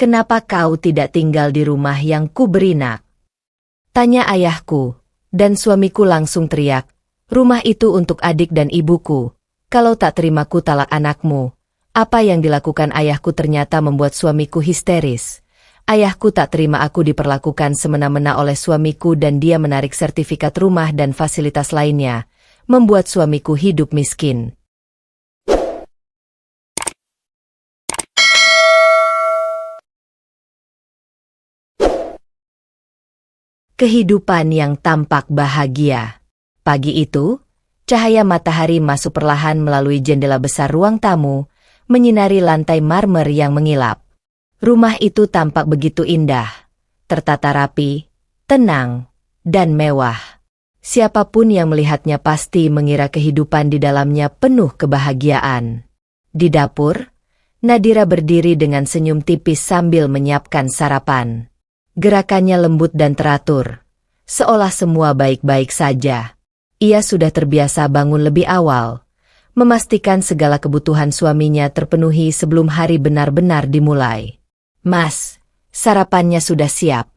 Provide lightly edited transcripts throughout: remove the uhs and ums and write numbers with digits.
"Kenapa kau tidak tinggal di rumah yang kuberi, nak?" tanya ayahku, dan suamiku langsung teriak, "Rumah itu untuk adik dan ibuku. Kalau tak terima ku talak anakmu." Apa yang dilakukan ayahku ternyata membuat suamiku histeris. Ayahku tak terima aku diperlakukan semena-mena oleh suamiku dan dia menarik sertifikat rumah dan fasilitas lainnya, membuat suamiku hidup miskin. Kehidupan yang tampak bahagia. Pagi itu, cahaya matahari masuk perlahan melalui jendela besar ruang tamu, menyinari lantai marmer yang mengilap. Rumah itu tampak begitu indah, tertata rapi, tenang, dan mewah. Siapapun yang melihatnya pasti mengira kehidupan di dalamnya penuh kebahagiaan. Di dapur, Nadira berdiri dengan senyum tipis sambil menyiapkan sarapan. Gerakannya lembut dan teratur, seolah semua baik-baik saja. Ia sudah terbiasa bangun lebih awal, memastikan segala kebutuhan suaminya terpenuhi sebelum hari benar-benar dimulai. "Mas, sarapannya sudah siap,"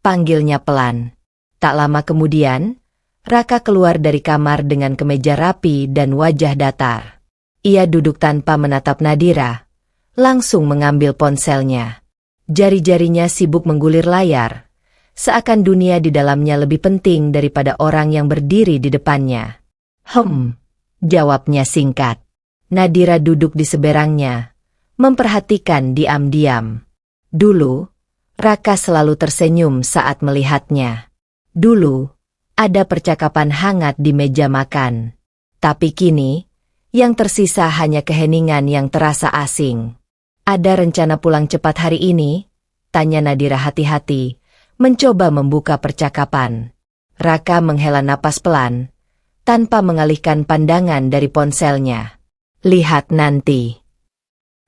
panggilnya pelan. Tak lama kemudian, Raka keluar dari kamar dengan kemeja rapi dan wajah datar. Ia duduk tanpa menatap Nadira, langsung mengambil ponselnya. Jari-jarinya sibuk menggulir layar, seakan dunia di dalamnya lebih penting daripada orang yang berdiri di depannya. Jawabnya singkat. Nadira duduk di seberangnya, memperhatikan diam-diam. Dulu, Raka selalu tersenyum saat melihatnya. Dulu, ada percakapan hangat di meja makan. Tapi kini, yang tersisa hanya keheningan yang terasa asing. "Ada rencana pulang cepat hari ini?" tanya Nadira hati-hati, mencoba membuka percakapan. Raka menghela napas pelan, tanpa mengalihkan pandangan dari ponselnya. "Lihat nanti."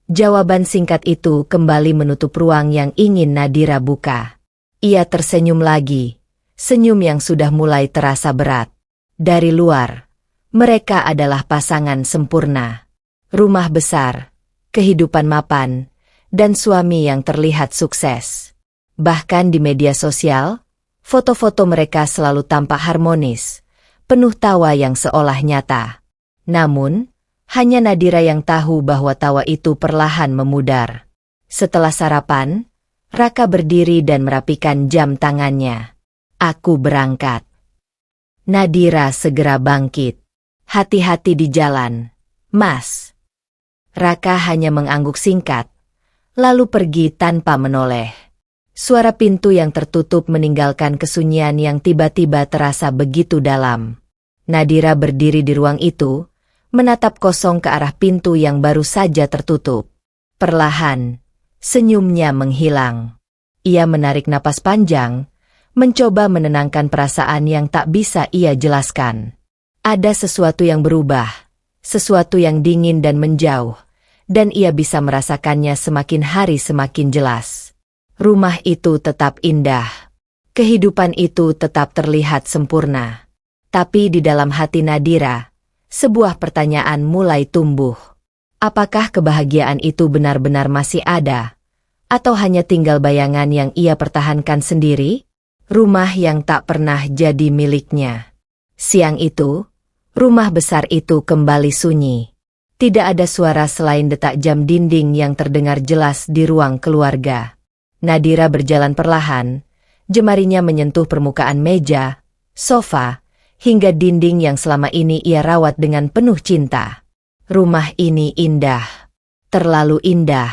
Jawaban singkat itu kembali menutup ruang yang ingin Nadira buka. Ia tersenyum lagi, senyum yang sudah mulai terasa berat. Dari luar, mereka adalah pasangan sempurna. Rumah besar, kehidupan mapan, dan suami yang terlihat sukses. Bahkan di media sosial, foto-foto mereka selalu tampak harmonis, penuh tawa yang seolah nyata. Namun, hanya Nadira yang tahu bahwa tawa itu perlahan memudar. Setelah sarapan, Raka berdiri dan merapikan jam tangannya. "Aku berangkat." Nadira segera bangkit. "Hati-hati di jalan, Mas." Raka hanya mengangguk singkat, lalu pergi tanpa menoleh. Suara pintu yang tertutup meninggalkan kesunyian yang tiba-tiba terasa begitu dalam. Nadira berdiri di ruang itu, menatap kosong ke arah pintu yang baru saja tertutup. Perlahan, senyumnya menghilang. Ia menarik napas panjang, mencoba menenangkan perasaan yang tak bisa ia jelaskan. Ada sesuatu yang berubah, sesuatu yang dingin dan menjauh, dan ia bisa merasakannya semakin hari semakin jelas. Rumah itu tetap indah. Kehidupan itu tetap terlihat sempurna. Tapi di dalam hati Nadira, sebuah pertanyaan mulai tumbuh. Apakah kebahagiaan itu benar-benar masih ada? Atau hanya tinggal bayangan yang ia pertahankan sendiri? Rumah yang tak pernah jadi miliknya. Siang itu, rumah besar itu kembali sunyi. Tidak ada suara selain detak jam dinding yang terdengar jelas di ruang keluarga. Nadira berjalan perlahan, jemarinya menyentuh permukaan meja, sofa, hingga dinding yang selama ini ia rawat dengan penuh cinta. Rumah ini indah, terlalu indah,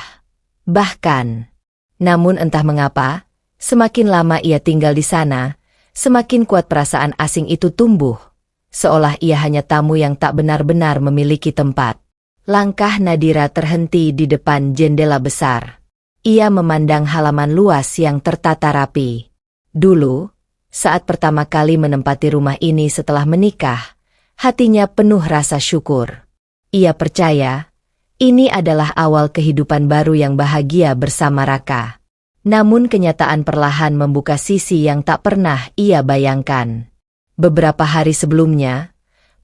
bahkan. Namun entah mengapa, semakin lama ia tinggal di sana, semakin kuat perasaan asing itu tumbuh, seolah ia hanya tamu yang tak benar-benar memiliki tempat. Langkah Nadira terhenti di depan jendela besar. Ia memandang halaman luas yang tertata rapi. Dulu, saat pertama kali menempati rumah ini setelah menikah, hatinya penuh rasa syukur. Ia percaya, ini adalah awal kehidupan baru yang bahagia bersama Raka. Namun kenyataan perlahan membuka sisi yang tak pernah ia bayangkan. Beberapa hari sebelumnya,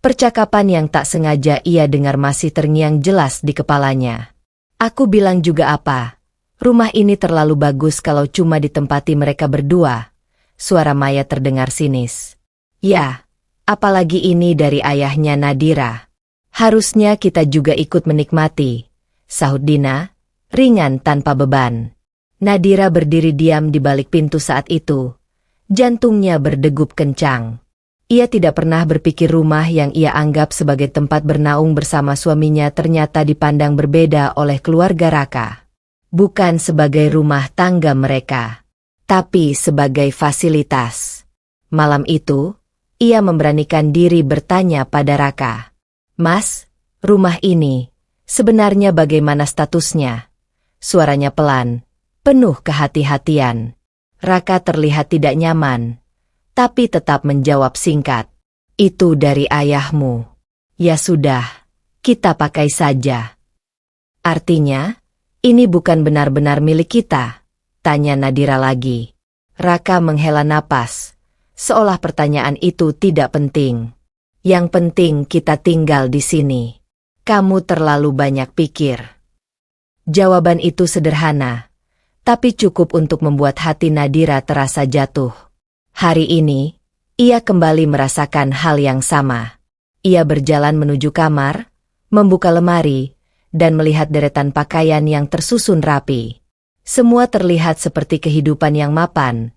percakapan yang tak sengaja ia dengar masih terngiang jelas di kepalanya. "Aku bilang juga apa? Rumah ini terlalu bagus kalau cuma ditempati mereka berdua. Suara Maya terdengar sinis. Ya, apalagi ini dari ayahnya Nadira. Harusnya kita juga ikut menikmati, sahut Dina, ringan tanpa beban. Nadira berdiri diam di balik pintu saat itu. Jantungnya berdegup kencang. Ia tidak pernah berpikir rumah yang ia anggap sebagai tempat bernaung bersama suaminya ternyata dipandang berbeda oleh keluarga Raka. Bukan sebagai rumah tangga mereka, tapi sebagai fasilitas. Malam itu, ia memberanikan diri bertanya pada Raka. Mas, rumah ini, sebenarnya bagaimana statusnya? Suaranya pelan, penuh kehati-hatian. Raka terlihat tidak nyaman, tapi tetap menjawab singkat. Itu dari ayahmu. Ya sudah, kita pakai saja. Artinya, ini bukan benar-benar milik kita? Tanya Nadira lagi. Raka menghela napas, seolah pertanyaan itu tidak penting. Yang penting kita tinggal di sini. Kamu terlalu banyak pikir. Jawaban itu sederhana, tapi cukup untuk membuat hati Nadira terasa jatuh. Hari ini, ia kembali merasakan hal yang sama. Ia berjalan menuju kamar, membuka lemari, dan melihat deretan pakaian yang tersusun rapi. Semua terlihat seperti kehidupan yang mapan,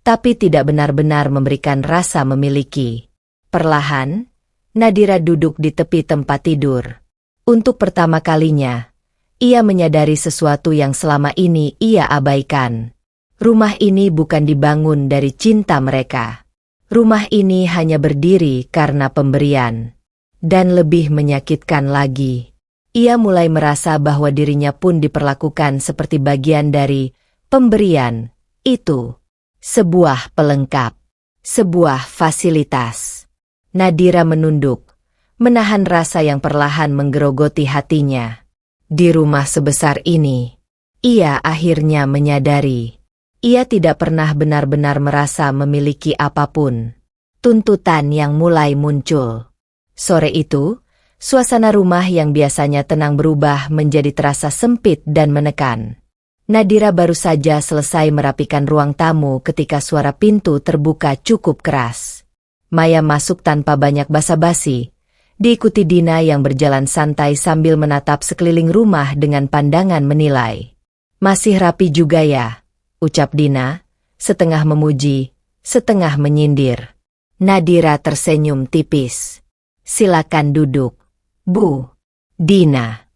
tapi tidak benar-benar memberikan rasa memiliki. Perlahan, Nadira duduk di tepi tempat tidur. Untuk pertama kalinya, ia menyadari sesuatu yang selama ini ia abaikan. Rumah ini bukan dibangun dari cinta mereka. Rumah ini hanya berdiri karena pemberian. Dan lebih menyakitkan lagi, ia mulai merasa bahwa dirinya pun diperlakukan seperti bagian dari pemberian itu. Sebuah pelengkap, sebuah fasilitas. Nadira menunduk, menahan rasa yang perlahan menggerogoti hatinya. Di rumah sebesar ini, ia akhirnya menyadari. Ia tidak pernah benar-benar merasa memiliki apapun. Tuntutan yang mulai muncul. Sore itu, suasana rumah yang biasanya tenang berubah menjadi terasa sempit dan menekan. Nadira baru saja selesai merapikan ruang tamu ketika suara pintu terbuka cukup keras. Maya masuk tanpa banyak basa-basi, diikuti Dina yang berjalan santai sambil menatap sekeliling rumah dengan pandangan menilai. Masih rapi juga ya? Ucap Dina, setengah memuji, setengah menyindir. Nadira tersenyum tipis. Silakan duduk, Bu. Dina.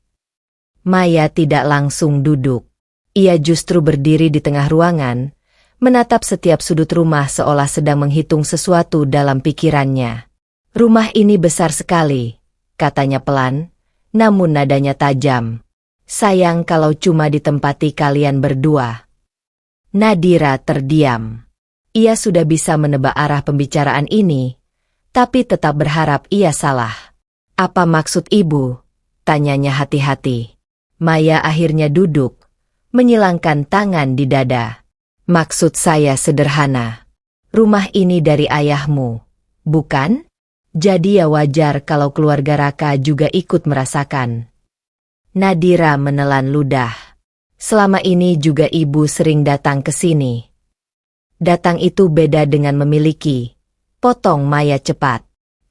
Maya tidak langsung duduk. Ia justru berdiri di tengah ruangan, menatap setiap sudut rumah seolah sedang menghitung sesuatu dalam pikirannya. Rumah ini besar sekali, katanya pelan, namun nadanya tajam. Sayang kalau cuma ditempati kalian berdua. Nadira terdiam. Ia sudah bisa menebak arah pembicaraan ini, tapi tetap berharap ia salah. Apa maksud ibu? Tanyanya hati-hati. Maya akhirnya duduk, menyilangkan tangan di dada. Maksud saya sederhana. Rumah ini dari ayahmu, bukan? Jadi ya wajar kalau keluarga Raka juga ikut merasakan. Nadira menelan ludah. Selama ini juga ibu sering datang ke sini. Datang itu beda dengan memiliki. Potong Maya cepat.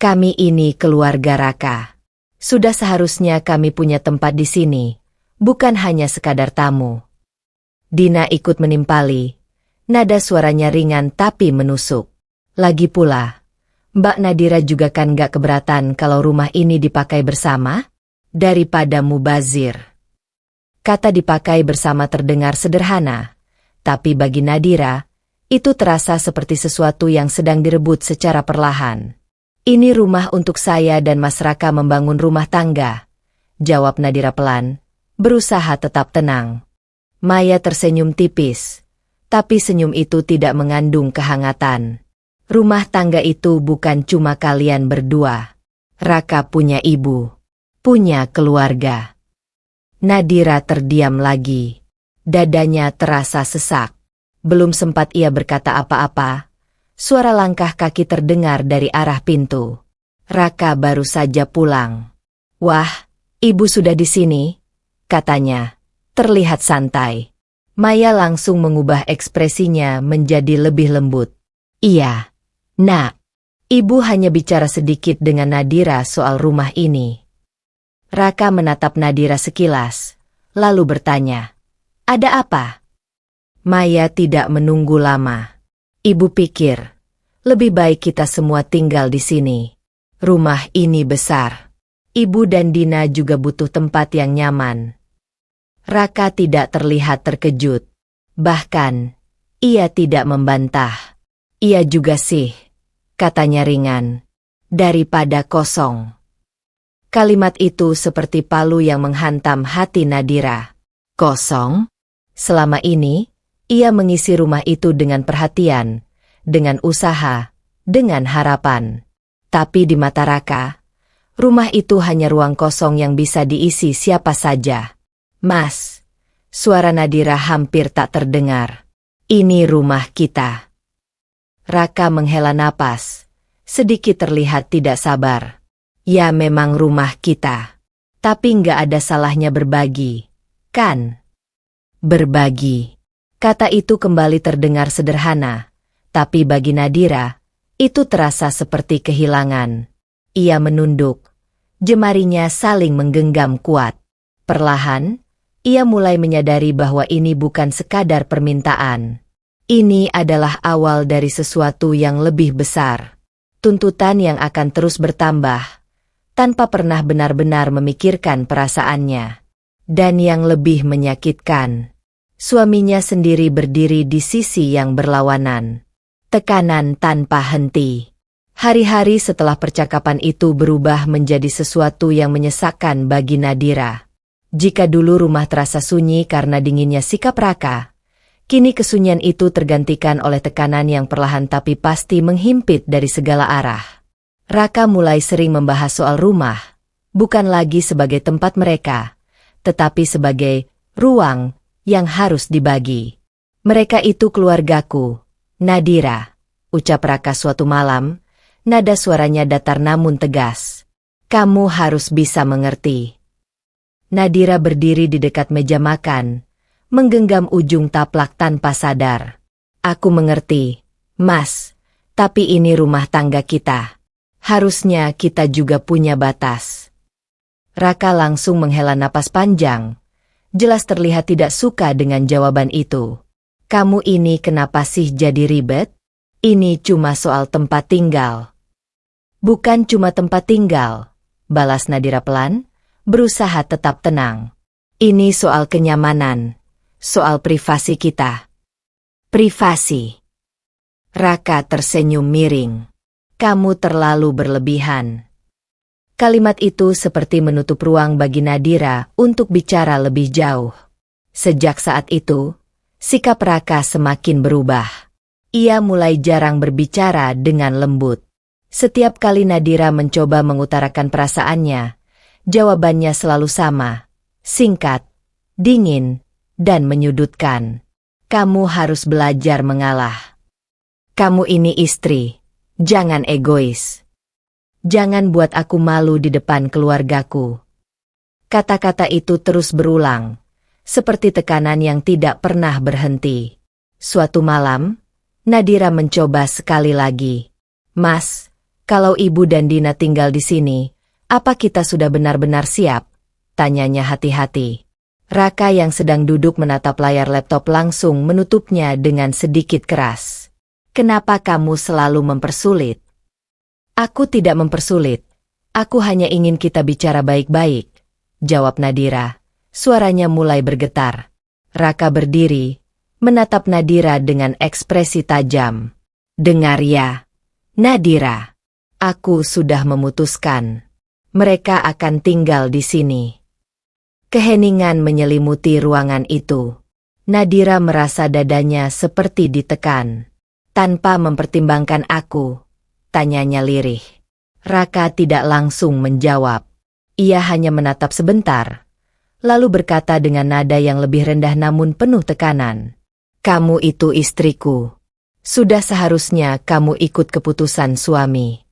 Kami ini keluarga Raka. Sudah seharusnya kami punya tempat di sini, bukan hanya sekadar tamu. Dina ikut menimpali. Nada suaranya ringan tapi menusuk. Lagi pula, Mbak Nadira juga kan gak keberatan kalau rumah ini dipakai bersama? Daripada mubazir. Kata dipakai bersama terdengar sederhana, tapi bagi Nadira, itu terasa seperti sesuatu yang sedang direbut secara perlahan. Ini rumah untuk saya dan Mas Raka membangun rumah tangga, jawab Nadira pelan, berusaha tetap tenang. Maya tersenyum tipis, tapi senyum itu tidak mengandung kehangatan. Rumah tangga itu bukan cuma kalian berdua. Raka punya ibu, punya keluarga. Nadira terdiam lagi. Dadanya terasa sesak. Belum sempat ia berkata apa-apa, suara langkah kaki terdengar dari arah pintu. Raka baru saja pulang. Wah, ibu sudah di sini, katanya. Terlihat santai. Maya langsung mengubah ekspresinya menjadi lebih lembut. Iya, Nak. Ibu hanya bicara sedikit dengan Nadira soal rumah ini. Raka menatap Nadira sekilas, lalu bertanya, "Ada apa?" Maya tidak menunggu lama. "Ibu pikir, lebih baik kita semua tinggal di sini. Rumah ini besar. Ibu dan Dina juga butuh tempat yang nyaman." Raka tidak terlihat terkejut. Bahkan, ia tidak membantah. "Iya juga sih," katanya ringan, "daripada kosong." Kalimat itu seperti palu yang menghantam hati Nadira. Kosong? Selama ini, ia mengisi rumah itu dengan perhatian, dengan usaha, dengan harapan. Tapi di mata Raka, rumah itu hanya ruang kosong yang bisa diisi siapa saja. "Mas," suara Nadira hampir tak terdengar. "Ini rumah kita." Raka menghela napas, sedikit terlihat tidak sabar. "Ya memang rumah kita. Tapi nggak ada salahnya berbagi, kan?" Berbagi. Kata itu kembali terdengar sederhana, tapi bagi Nadira, itu terasa seperti kehilangan. Ia menunduk, jemarinya saling menggenggam kuat. Perlahan, ia mulai menyadari bahwa ini bukan sekadar permintaan. Ini adalah awal dari sesuatu yang lebih besar. Tuntutan yang akan terus bertambah, tanpa pernah benar-benar memikirkan perasaannya. Dan yang lebih menyakitkan, suaminya sendiri berdiri di sisi yang berlawanan. Tekanan tanpa henti. Hari-hari setelah percakapan itu berubah menjadi sesuatu yang menyesakkan bagi Nadira. Jika dulu rumah terasa sunyi karena dinginnya sikap Raka, kini kesunyian itu tergantikan oleh tekanan yang perlahan tapi pasti menghimpit dari segala arah. Raka mulai sering membahas soal rumah, bukan lagi sebagai tempat mereka, tetapi sebagai ruang yang harus dibagi. "Mereka itu keluargaku, Nadira," ucap Raka suatu malam, nada suaranya datar namun tegas. "Kamu harus bisa mengerti." Nadira berdiri di dekat meja makan, menggenggam ujung taplak tanpa sadar. "Aku mengerti, Mas, tapi ini rumah tangga kita. Harusnya kita juga punya batas." Raka langsung menghela napas panjang, jelas terlihat tidak suka dengan jawaban itu. "Kamu ini kenapa sih jadi ribet? Ini cuma soal tempat tinggal." "Bukan cuma tempat tinggal," balas Nadira pelan, berusaha tetap tenang. "Ini soal kenyamanan, soal privasi kita." "Privasi?" Raka tersenyum miring. "Kamu terlalu berlebihan." Kalimat itu seperti menutup ruang bagi Nadira untuk bicara lebih jauh. Sejak saat itu, sikap Raka semakin berubah. Ia mulai jarang berbicara dengan lembut. Setiap kali Nadira mencoba mengutarakan perasaannya, jawabannya selalu sama, singkat, dingin, dan menyudutkan. "Kamu harus belajar mengalah. Kamu ini istri, jangan egois. Jangan buat aku malu di depan keluargaku." Kata-kata itu terus berulang, seperti tekanan yang tidak pernah berhenti. Suatu malam, Nadira mencoba sekali lagi. "Mas, kalau Ibu dan Dina tinggal di sini, apa kita sudah benar-benar siap?" tanyanya hati-hati. Raka yang sedang duduk menatap layar laptop langsung menutupnya dengan sedikit keras. "Kenapa kamu selalu mempersulit?" "Aku tidak mempersulit. Aku hanya ingin kita bicara baik-baik," jawab Nadira. Suaranya mulai bergetar. Raka berdiri, menatap Nadira dengan ekspresi tajam. "Dengar ya, Nadira. Aku sudah memutuskan. Mereka akan tinggal di sini." Keheningan menyelimuti ruangan itu. Nadira merasa dadanya seperti ditekan. "Tanpa mempertimbangkan aku?" tanyanya lirih. Raka tidak langsung menjawab. Ia hanya menatap sebentar, lalu berkata dengan nada yang lebih rendah namun penuh tekanan. "Kamu itu istriku. Sudah seharusnya kamu ikut keputusan suami."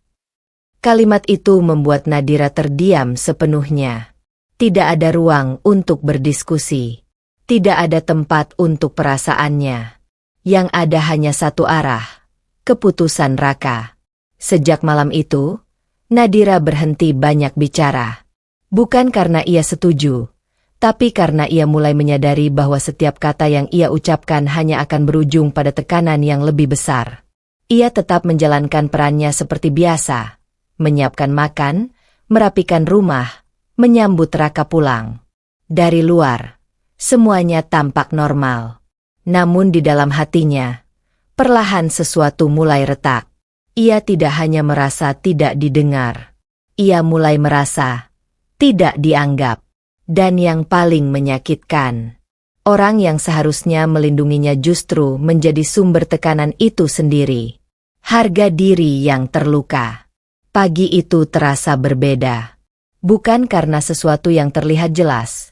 Kalimat itu membuat Nadira terdiam sepenuhnya. Tidak ada ruang untuk berdiskusi. Tidak ada tempat untuk perasaannya. Yang ada hanya satu arah, keputusan Raka. Sejak malam itu, Nadira berhenti banyak bicara. Bukan karena ia setuju, tapi karena ia mulai menyadari bahwa setiap kata yang ia ucapkan hanya akan berujung pada tekanan yang lebih besar. Ia tetap menjalankan perannya seperti biasa, menyiapkan makan, merapikan rumah, menyambut Raka pulang. Dari luar, semuanya tampak normal. Namun di dalam hatinya, perlahan sesuatu mulai retak. Ia tidak hanya merasa tidak didengar. Ia mulai merasa tidak dianggap. Dan yang paling menyakitkan, orang yang seharusnya melindunginya justru menjadi sumber tekanan itu sendiri. Harga diri yang terluka. Pagi itu terasa berbeda. Bukan karena sesuatu yang terlihat jelas,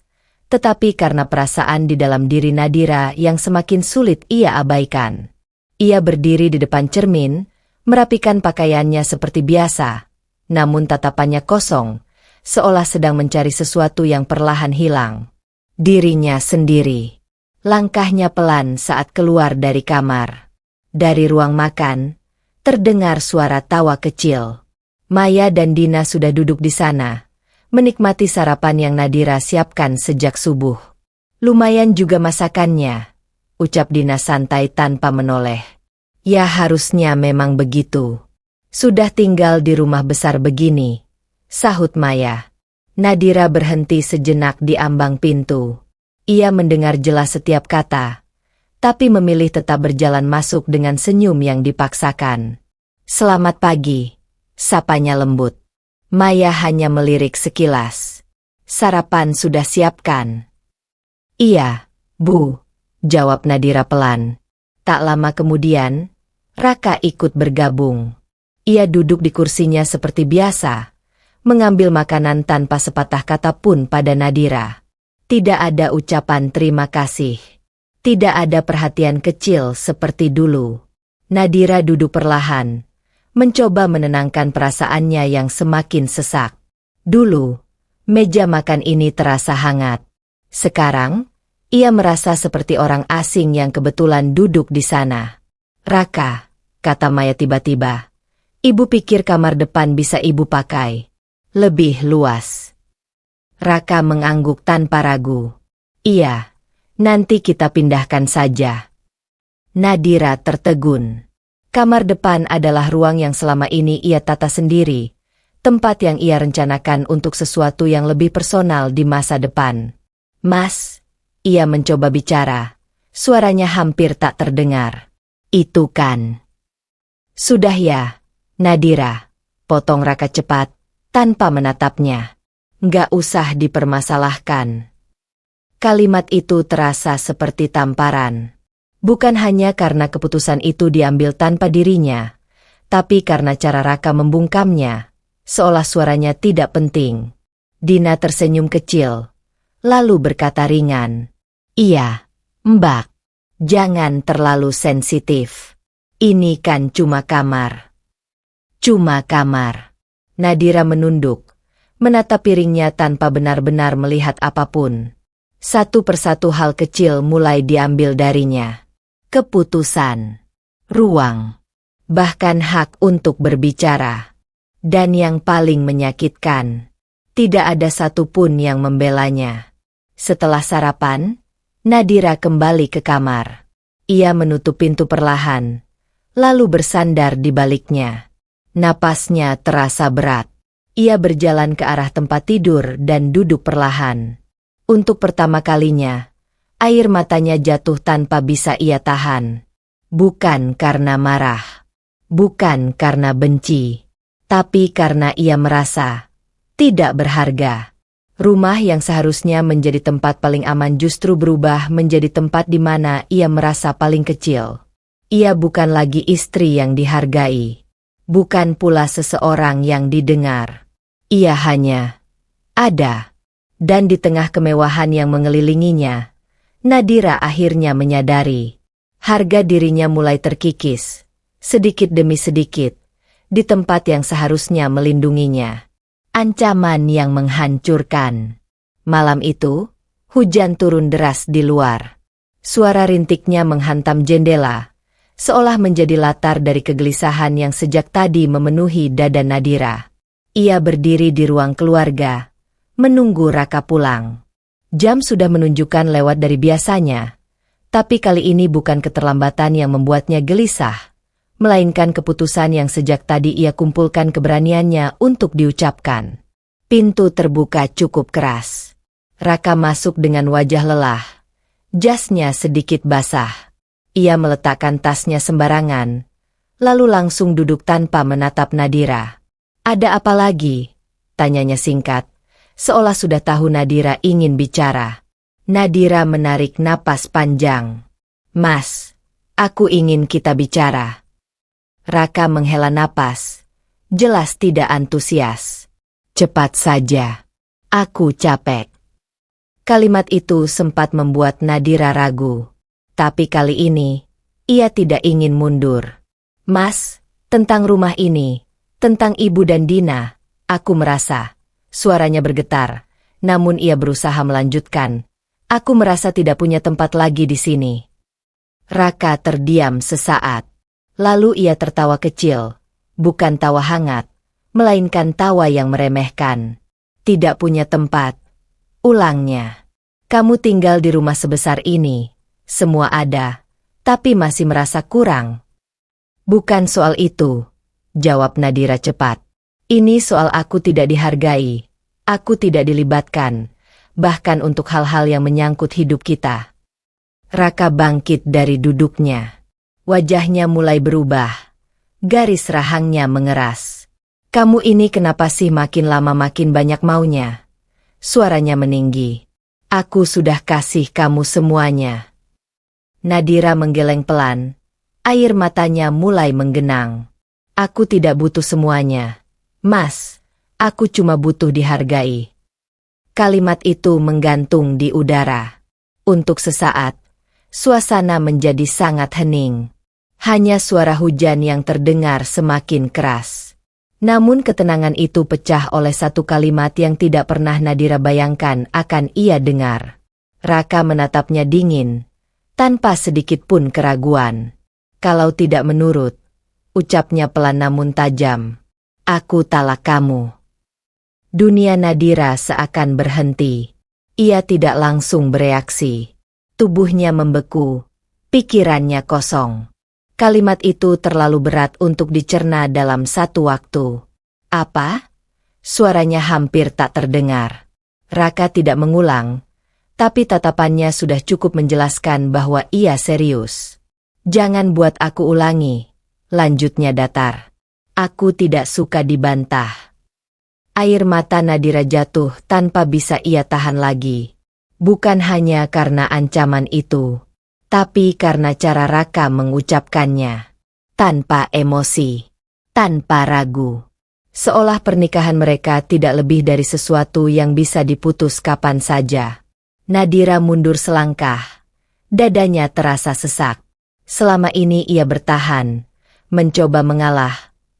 tetapi karena perasaan di dalam diri Nadira yang semakin sulit ia abaikan. Ia berdiri di depan cermin, merapikan pakaiannya seperti biasa, namun tatapannya kosong, seolah sedang mencari sesuatu yang perlahan hilang. Dirinya sendiri. Langkahnya pelan saat keluar dari kamar. Dari ruang makan, terdengar suara tawa kecil. Maya dan Dina sudah duduk di sana, menikmati sarapan yang Nadira siapkan sejak subuh. Lumayan juga masakannya, ucap Dina santai tanpa menoleh. Ya harusnya memang begitu. Sudah tinggal di rumah besar begini, sahut Maya. Nadira berhenti sejenak di ambang pintu. Ia mendengar jelas setiap kata, tapi memilih tetap berjalan masuk dengan senyum yang dipaksakan. Selamat pagi, sapanya lembut. Maya hanya melirik sekilas. Sarapan sudah siapkan? Iya, Bu, jawab Nadira pelan. Tak lama kemudian, Raka ikut bergabung. Ia duduk di kursinya seperti biasa, mengambil makanan tanpa sepatah kata pun pada Nadira. Tidak ada ucapan terima kasih. Tidak ada perhatian kecil seperti dulu. Nadira duduk perlahan, mencoba menenangkan perasaannya yang semakin sesak. Dulu, meja makan ini terasa hangat. Sekarang, ia merasa seperti orang asing yang kebetulan duduk di sana. Raka, kata Maya tiba-tiba. Ibu pikir kamar depan bisa ibu pakai lebih luas. Raka mengangguk tanpa ragu. Iya, nanti kita pindahkan saja. Nadira tertegun. Kamar depan adalah ruang yang selama ini ia tata sendiri, tempat yang ia rencanakan untuk sesuatu yang lebih personal di masa depan. Mas, ia mencoba bicara, suaranya hampir tak terdengar. Itu kan. Sudah ya, Nadira, potong Raka cepat, tanpa menatapnya. Nggak usah dipermasalahkan. Kalimat itu terasa seperti tamparan. Bukan hanya karena keputusan itu diambil tanpa dirinya, tapi karena cara Raka membungkamnya, seolah suaranya tidak penting. Dina tersenyum kecil, lalu berkata ringan, Iya, Mbak, jangan terlalu sensitif. Ini kan cuma kamar. Cuma kamar. Nadira menunduk, menatap piringnya tanpa benar-benar melihat apapun. Satu persatu hal kecil mulai diambil darinya. Keputusan, ruang, bahkan hak untuk berbicara. Dan yang paling menyakitkan, tidak ada satupun yang membelanya. Setelah sarapan, Nadira kembali ke kamar. Ia menutup pintu perlahan, lalu bersandar di baliknya. Napasnya terasa berat. Ia berjalan ke arah tempat tidur dan duduk perlahan. Untuk pertama kalinya, air matanya jatuh tanpa bisa ia tahan. Bukan karena marah, bukan karena benci, tapi karena ia merasa tidak berharga. Rumah yang seharusnya menjadi tempat paling aman justru berubah menjadi tempat di mana ia merasa paling kecil. Ia bukan lagi istri yang dihargai, bukan pula seseorang yang didengar. Ia hanya ada. Dan di tengah kemewahan yang mengelilinginya, Nadira akhirnya menyadari harga dirinya mulai terkikis, sedikit demi sedikit, di tempat yang seharusnya melindunginya. Ancaman yang menghancurkan. Malam itu, Hujan turun deras di luar. Suara rintiknya menghantam jendela, seolah menjadi latar dari kegelisahan yang sejak tadi memenuhi dada Nadira. Ia berdiri di ruang keluarga, menunggu Raka pulang. Jam sudah menunjukkan lewat dari biasanya, tapi kali ini bukan keterlambatan yang membuatnya gelisah, melainkan keputusan yang sejak tadi ia kumpulkan keberaniannya untuk diucapkan. Pintu terbuka cukup keras. Raka masuk dengan wajah lelah. Jasnya sedikit basah. Ia meletakkan tasnya sembarangan, lalu langsung duduk tanpa menatap Nadira. "Ada apa lagi?" tanyanya singkat, seolah sudah tahu Nadira ingin bicara. Nadira menarik napas panjang. "Mas, aku ingin kita bicara." Raka menghela napas, jelas tidak antusias. "Cepat saja. Aku capek." Kalimat itu sempat membuat Nadira ragu. Tapi kali ini, ia tidak ingin mundur. "Mas, tentang rumah ini, tentang Ibu dan Dina, aku merasa..." Suaranya bergetar, namun ia berusaha melanjutkan. "Aku merasa tidak punya tempat lagi di sini." Raka terdiam sesaat. Lalu ia tertawa kecil, bukan tawa hangat, melainkan tawa yang meremehkan. "Tidak punya tempat," ulangnya. "Kamu tinggal di rumah sebesar ini, semua ada, tapi masih merasa kurang." "Bukan soal itu," jawab Nadira cepat. "Ini soal aku tidak dihargai, aku tidak dilibatkan, bahkan untuk hal-hal yang menyangkut hidup kita." Raka bangkit dari duduknya. Wajahnya mulai berubah. Garis rahangnya mengeras. "Kamu ini kenapa sih makin lama makin banyak maunya?" Suaranya meninggi. "Aku sudah kasih kamu semuanya." Nadira menggeleng pelan. Air matanya mulai menggenang. "Aku tidak butuh semuanya, Mas. Aku cuma butuh dihargai." Kalimat itu menggantung di udara. Untuk sesaat, suasana menjadi sangat hening. Hanya suara hujan yang terdengar semakin keras. Namun ketenangan itu pecah oleh satu kalimat yang tidak pernah Nadira bayangkan akan ia dengar. Raka menatapnya dingin, tanpa sedikit pun keraguan. "Kalau tidak menurut," ucapnya pelan namun tajam, "aku talak kamu." Dunia Nadira seakan berhenti. Ia tidak langsung bereaksi. Tubuhnya membeku, pikirannya kosong. Kalimat itu terlalu berat untuk dicerna dalam satu waktu. "Apa?" Suaranya hampir tak terdengar. Raka tidak mengulang, tapi tatapannya sudah cukup menjelaskan bahwa ia serius. "Jangan buat aku ulangi," lanjutnya datar. "Aku tidak suka dibantah." Air mata Nadira jatuh tanpa bisa ia tahan lagi. Bukan hanya karena ancaman itu, tapi karena cara Raka mengucapkannya. Tanpa emosi, tanpa ragu. Seolah pernikahan mereka tidak lebih dari sesuatu yang bisa diputus kapan saja. Nadira mundur selangkah. Dadanya terasa sesak. Selama ini ia bertahan, mencoba mengalah,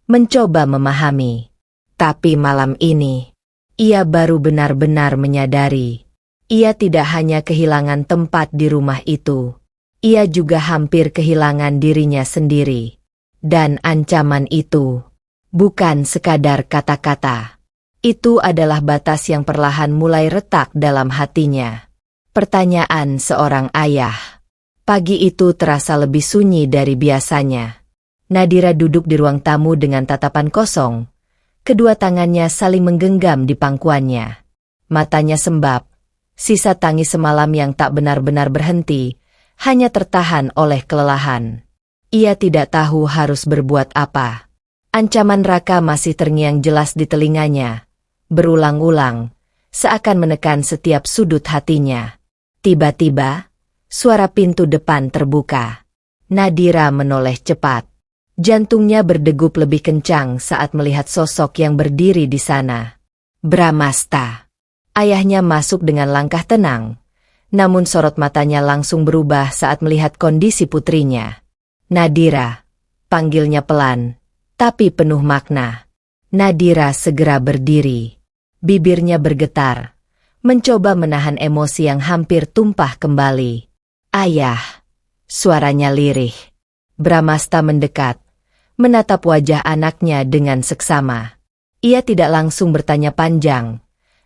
mencoba memahami. Tapi malam ini, ia baru benar-benar menyadari. Ia tidak hanya kehilangan tempat di rumah itu. Ia juga hampir kehilangan dirinya sendiri. Dan ancaman itu bukan sekadar kata-kata. Itu adalah batas yang perlahan mulai retak dalam hatinya. Pertanyaan seorang ayah. Pagi itu terasa lebih sunyi dari biasanya. Nadira duduk di ruang tamu dengan tatapan kosong. Kedua tangannya saling menggenggam di pangkuannya. Matanya sembab. Sisa tangis semalam yang tak benar-benar berhenti, hanya tertahan oleh kelelahan. Ia tidak tahu harus berbuat apa. Ancaman Raka masih terngiang jelas di telinganya. Berulang-ulang, seakan menekan setiap sudut hatinya. Tiba-tiba, suara pintu depan terbuka. Nadira menoleh cepat. Jantungnya berdegup lebih kencang saat melihat sosok yang berdiri di sana. Bramasta. Ayahnya masuk dengan langkah tenang. Namun sorot matanya langsung berubah saat melihat kondisi putrinya. "Nadira," panggilnya pelan, tapi penuh makna. Nadira segera berdiri. Bibirnya bergetar. mencoba menahan emosi yang hampir tumpah kembali. "Ayah," suaranya lirih. Bramasta mendekat, menatap wajah anaknya dengan seksama. Ia tidak langsung bertanya panjang,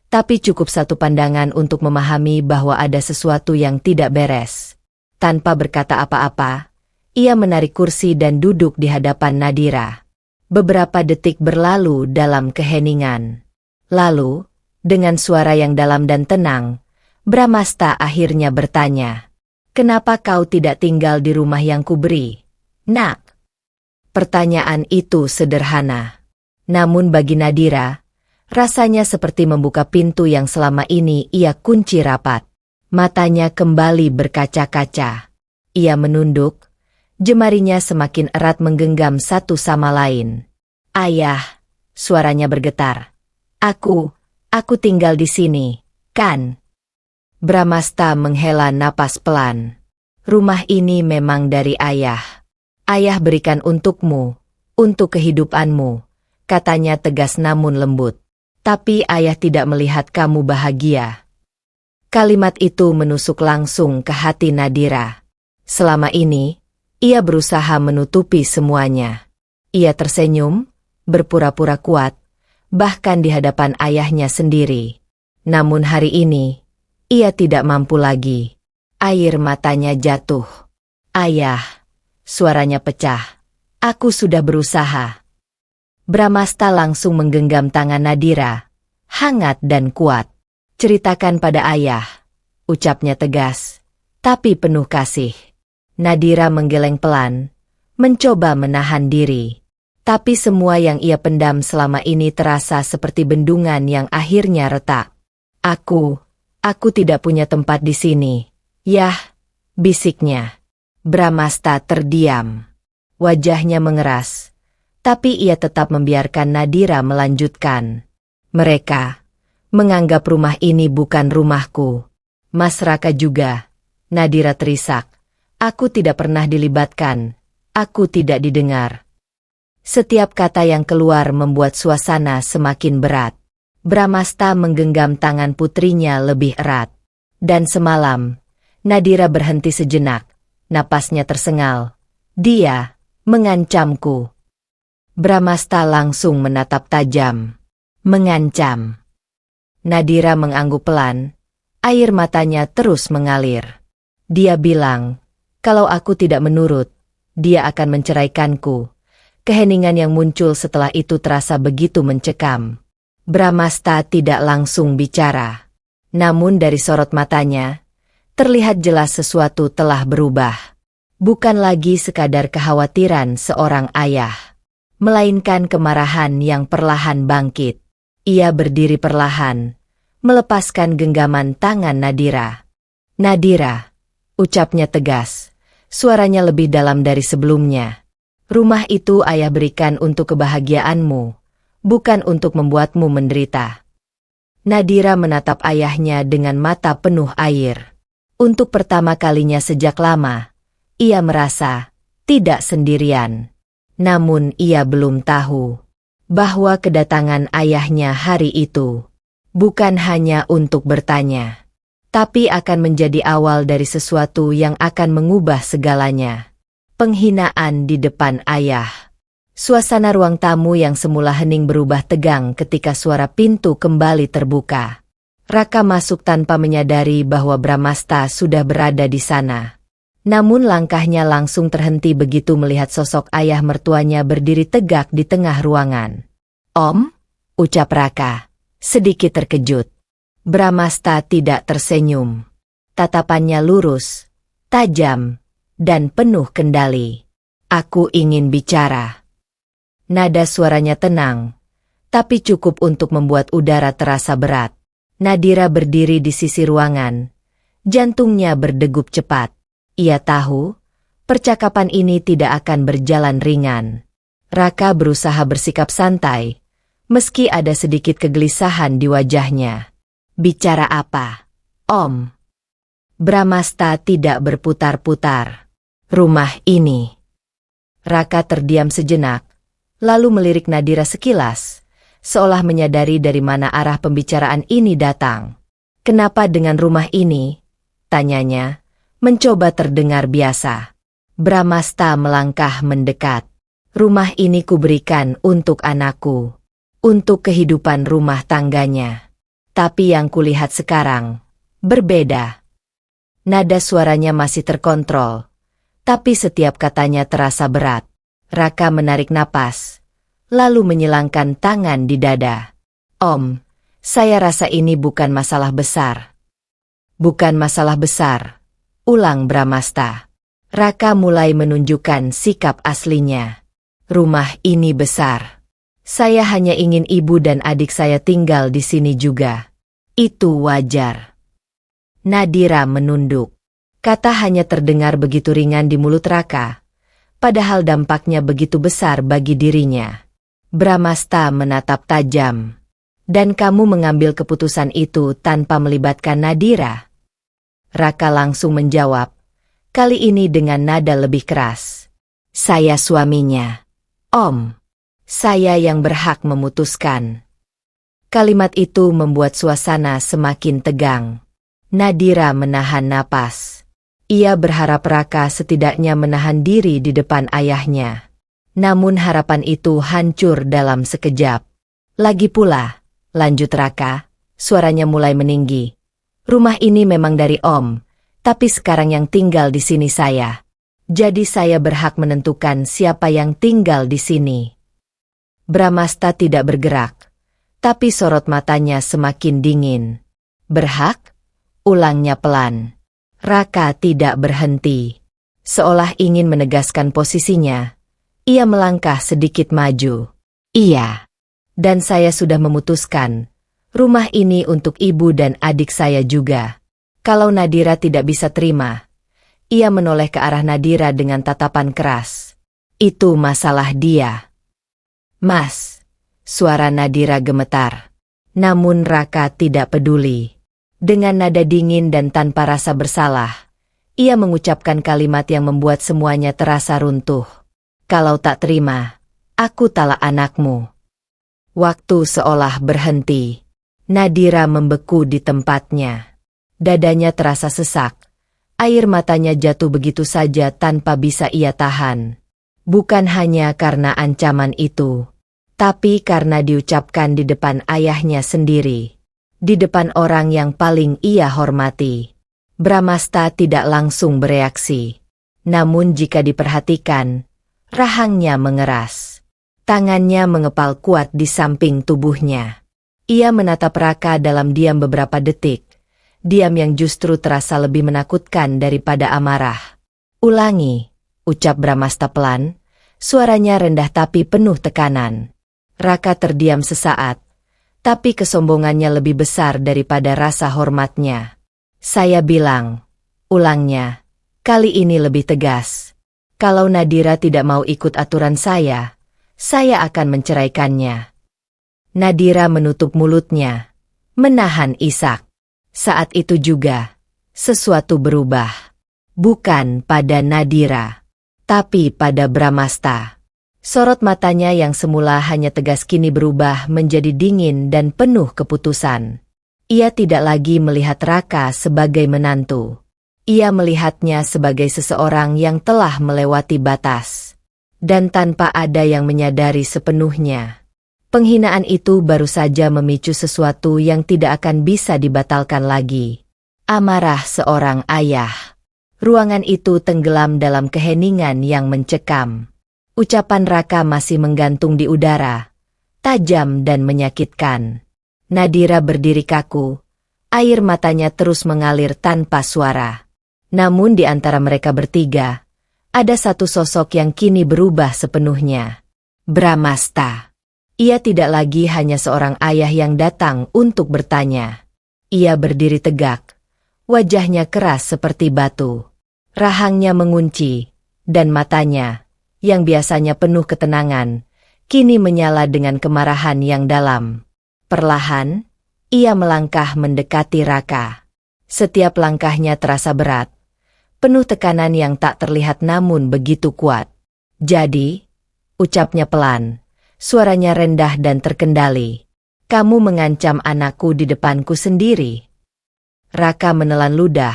tapi cukup satu pandangan untuk memahami bahwa ada sesuatu yang tidak beres. Tanpa berkata apa-apa, ia menarik kursi dan duduk di hadapan Nadira. Beberapa detik berlalu dalam keheningan. Lalu, dengan suara yang dalam dan tenang, Bramasta akhirnya bertanya, "Kenapa kau tidak tinggal di rumah yang kuberi, Nak?" Pertanyaan itu sederhana. Namun bagi Nadira, rasanya seperti membuka pintu yang selama ini ia kunci rapat. Matanya kembali berkaca-kaca. Ia menunduk, jemarinya semakin erat menggenggam satu sama lain. "Ayah," suaranya bergetar. Aku tinggal di sini, kan?" Bramasta menghela napas pelan. "Rumah ini memang dari ayah. Ayah berikan untukmu, untuk kehidupanmu," katanya tegas namun lembut. "Tapi ayah tidak melihat kamu bahagia." Kalimat itu menusuk langsung ke hati Nadira. Selama ini, ia berusaha menutupi semuanya. Ia tersenyum, berpura-pura kuat, bahkan di hadapan ayahnya sendiri. Namun hari ini, ia tidak mampu lagi. Air matanya jatuh. "Ayah," suaranya pecah. "Aku sudah berusaha." Bramasta langsung menggenggam tangan Nadira, hangat dan kuat. "Ceritakan pada ayah," ucapnya tegas, tapi penuh kasih. Nadira menggeleng pelan, mencoba menahan diri. Tapi semua yang ia pendam selama ini terasa seperti bendungan yang akhirnya retak. Aku tidak punya tempat di sini." "Yah," bisiknya. Bramasta terdiam. Wajahnya mengeras, tapi ia tetap membiarkan Nadira melanjutkan. "Mereka menganggap rumah ini bukan rumahku. Mas Raka juga." Nadira terisak. "Aku tidak pernah dilibatkan. Aku tidak didengar." Setiap kata yang keluar membuat suasana semakin berat. Bramasta menggenggam tangan putrinya lebih erat. Dan semalam, Nadira berhenti sejenak. Napasnya tersengal. "Dia mengancamku." Bramasta langsung menatap tajam. "Mengancam?" Nadira mengangguk pelan. Air matanya terus mengalir. "Dia bilang, kalau aku tidak menurut, dia akan menceraikanku." Keheningan yang muncul setelah itu terasa begitu mencekam. Bramasta tidak langsung bicara. Namun dari sorot matanya, terlihat jelas sesuatu telah berubah. Bukan lagi sekadar kekhawatiran seorang ayah, melainkan kemarahan yang perlahan bangkit. Ia berdiri perlahan, melepaskan genggaman tangan Nadira. "Nadira," ucapnya tegas, suaranya lebih dalam dari sebelumnya. "Rumah itu ayah berikan untuk kebahagiaanmu, bukan untuk membuatmu menderita." Nadira menatap ayahnya dengan mata penuh air. Untuk pertama kalinya sejak lama, ia merasa tidak sendirian. Namun ia belum tahu bahwa kedatangan ayahnya hari itu bukan hanya untuk bertanya, tapi akan menjadi awal dari sesuatu yang akan mengubah segalanya. Penghinaan di depan ayah. Suasana ruang tamu yang semula hening berubah tegang ketika suara pintu kembali terbuka. Raka masuk tanpa menyadari bahwa Bramasta sudah berada di sana. Namun langkahnya langsung terhenti begitu melihat sosok ayah mertuanya berdiri tegak di tengah ruangan. "Om?" ucap Raka, sedikit terkejut. Bramasta tidak tersenyum. Tatapannya lurus, tajam, dan penuh kendali. "Aku ingin bicara." Nada suaranya tenang, tapi cukup untuk membuat udara terasa berat. Nadira berdiri di sisi ruangan. Jantungnya berdegup cepat. Ia tahu, percakapan ini tidak akan berjalan ringan. Raka berusaha bersikap santai, meski ada sedikit kegelisahan di wajahnya. "Bicara apa, Om?" Bramasta tidak berputar-putar. "Rumah ini." Raka terdiam sejenak, lalu melirik Nadira sekilas, seolah menyadari dari mana arah pembicaraan ini datang. Kenapa dengan rumah ini? Tanyanya, mencoba terdengar biasa. Bramasta melangkah mendekat. Rumah ini kuberikan untuk anakku. Untuk kehidupan rumah tangganya. Tapi yang kulihat sekarang, berbeda. Nada suaranya masih terkontrol. Tapi setiap katanya terasa berat. Raka menarik napas, lalu menyilangkan tangan di dada. Om, saya rasa ini bukan masalah besar. Bukan masalah besar, ulang Bramasta. Raka mulai menunjukkan sikap aslinya. Rumah ini besar. Saya hanya ingin ibu dan adik saya tinggal di sini juga. Itu wajar. Nadira menunduk. Kata hanya terdengar begitu ringan di mulut Raka. Padahal dampaknya begitu besar bagi dirinya. Bramasta menatap tajam. Dan kamu mengambil keputusan itu tanpa melibatkan Nadira? Raka langsung menjawab. Kali ini dengan nada lebih keras. Saya suaminya. Om, saya yang berhak memutuskan. Kalimat itu membuat suasana semakin tegang. Nadira menahan napas. Ia berharap Raka setidaknya menahan diri di depan ayahnya. Namun harapan itu hancur dalam sekejap. Lagi pula, lanjut Raka, suaranya mulai meninggi. Rumah ini memang dari Om, tapi sekarang yang tinggal di sini saya. Jadi saya berhak menentukan siapa yang tinggal di sini. Bramasta tidak bergerak, tapi sorot matanya semakin dingin. Berhak? Ulangnya pelan. Raka tidak berhenti. Seolah ingin menegaskan posisinya, ia melangkah sedikit maju. Iya. Dan saya sudah memutuskan, rumah ini untuk ibu dan adik saya juga. Kalau Nadira tidak bisa terima, ia menoleh ke arah Nadira dengan tatapan keras. Itu masalah dia. Mas, suara Nadira gemetar. Namun Raka tidak peduli. Dengan nada dingin dan tanpa rasa bersalah, ia mengucapkan kalimat yang membuat semuanya terasa runtuh. Kalau tak terima, aku talak anakmu. Waktu seolah berhenti. Nadira membeku di tempatnya. Dadanya terasa sesak. Air matanya jatuh begitu saja tanpa bisa ia tahan. Bukan hanya karena ancaman itu, tapi karena diucapkan di depan ayahnya sendiri. Di depan orang yang paling ia hormati. Bramasta tidak langsung bereaksi. Namun jika diperhatikan, rahangnya mengeras. Tangannya mengepal kuat di samping tubuhnya. Ia menatap Raka dalam diam beberapa detik. Diam yang justru terasa lebih menakutkan daripada amarah. Ulangi, ucap Bramasta pelan, suaranya rendah tapi penuh tekanan. Raka terdiam sesaat, tapi kesombongannya lebih besar daripada rasa hormatnya. Saya bilang, ulangnya, kali ini lebih tegas. Kalau Nadira tidak mau ikut aturan saya akan menceraikannya. Nadira menutup mulutnya, menahan isak. Saat itu juga, sesuatu berubah. Bukan pada Nadira, tapi pada Bramasta. Sorot matanya yang semula hanya tegas kini berubah menjadi dingin dan penuh keputusan. Ia tidak lagi melihat Raka sebagai menantu. Ia melihatnya sebagai seseorang yang telah melewati batas. Dan tanpa ada yang menyadari sepenuhnya. Penghinaan itu baru saja memicu sesuatu yang tidak akan bisa dibatalkan lagi. Amarah seorang ayah. Ruangan itu tenggelam dalam keheningan yang mencekam. Ucapan Raka masih menggantung di udara, tajam dan menyakitkan. Nadira berdiri kaku, air matanya terus mengalir tanpa suara. Namun di antara mereka bertiga, ada satu sosok yang kini berubah sepenuhnya. Bramasta. Ia tidak lagi hanya seorang ayah yang datang untuk bertanya. Ia berdiri tegak, wajahnya keras seperti batu. Rahangnya mengunci, dan matanya, yang biasanya penuh ketenangan, kini menyala dengan kemarahan yang dalam. Perlahan, ia melangkah mendekati Raka. Setiap langkahnya terasa berat, penuh tekanan yang tak terlihat namun begitu kuat. Jadi, ucapnya pelan. Suaranya rendah dan terkendali. Kamu mengancam anakku di depanku sendiri. Raka menelan ludah,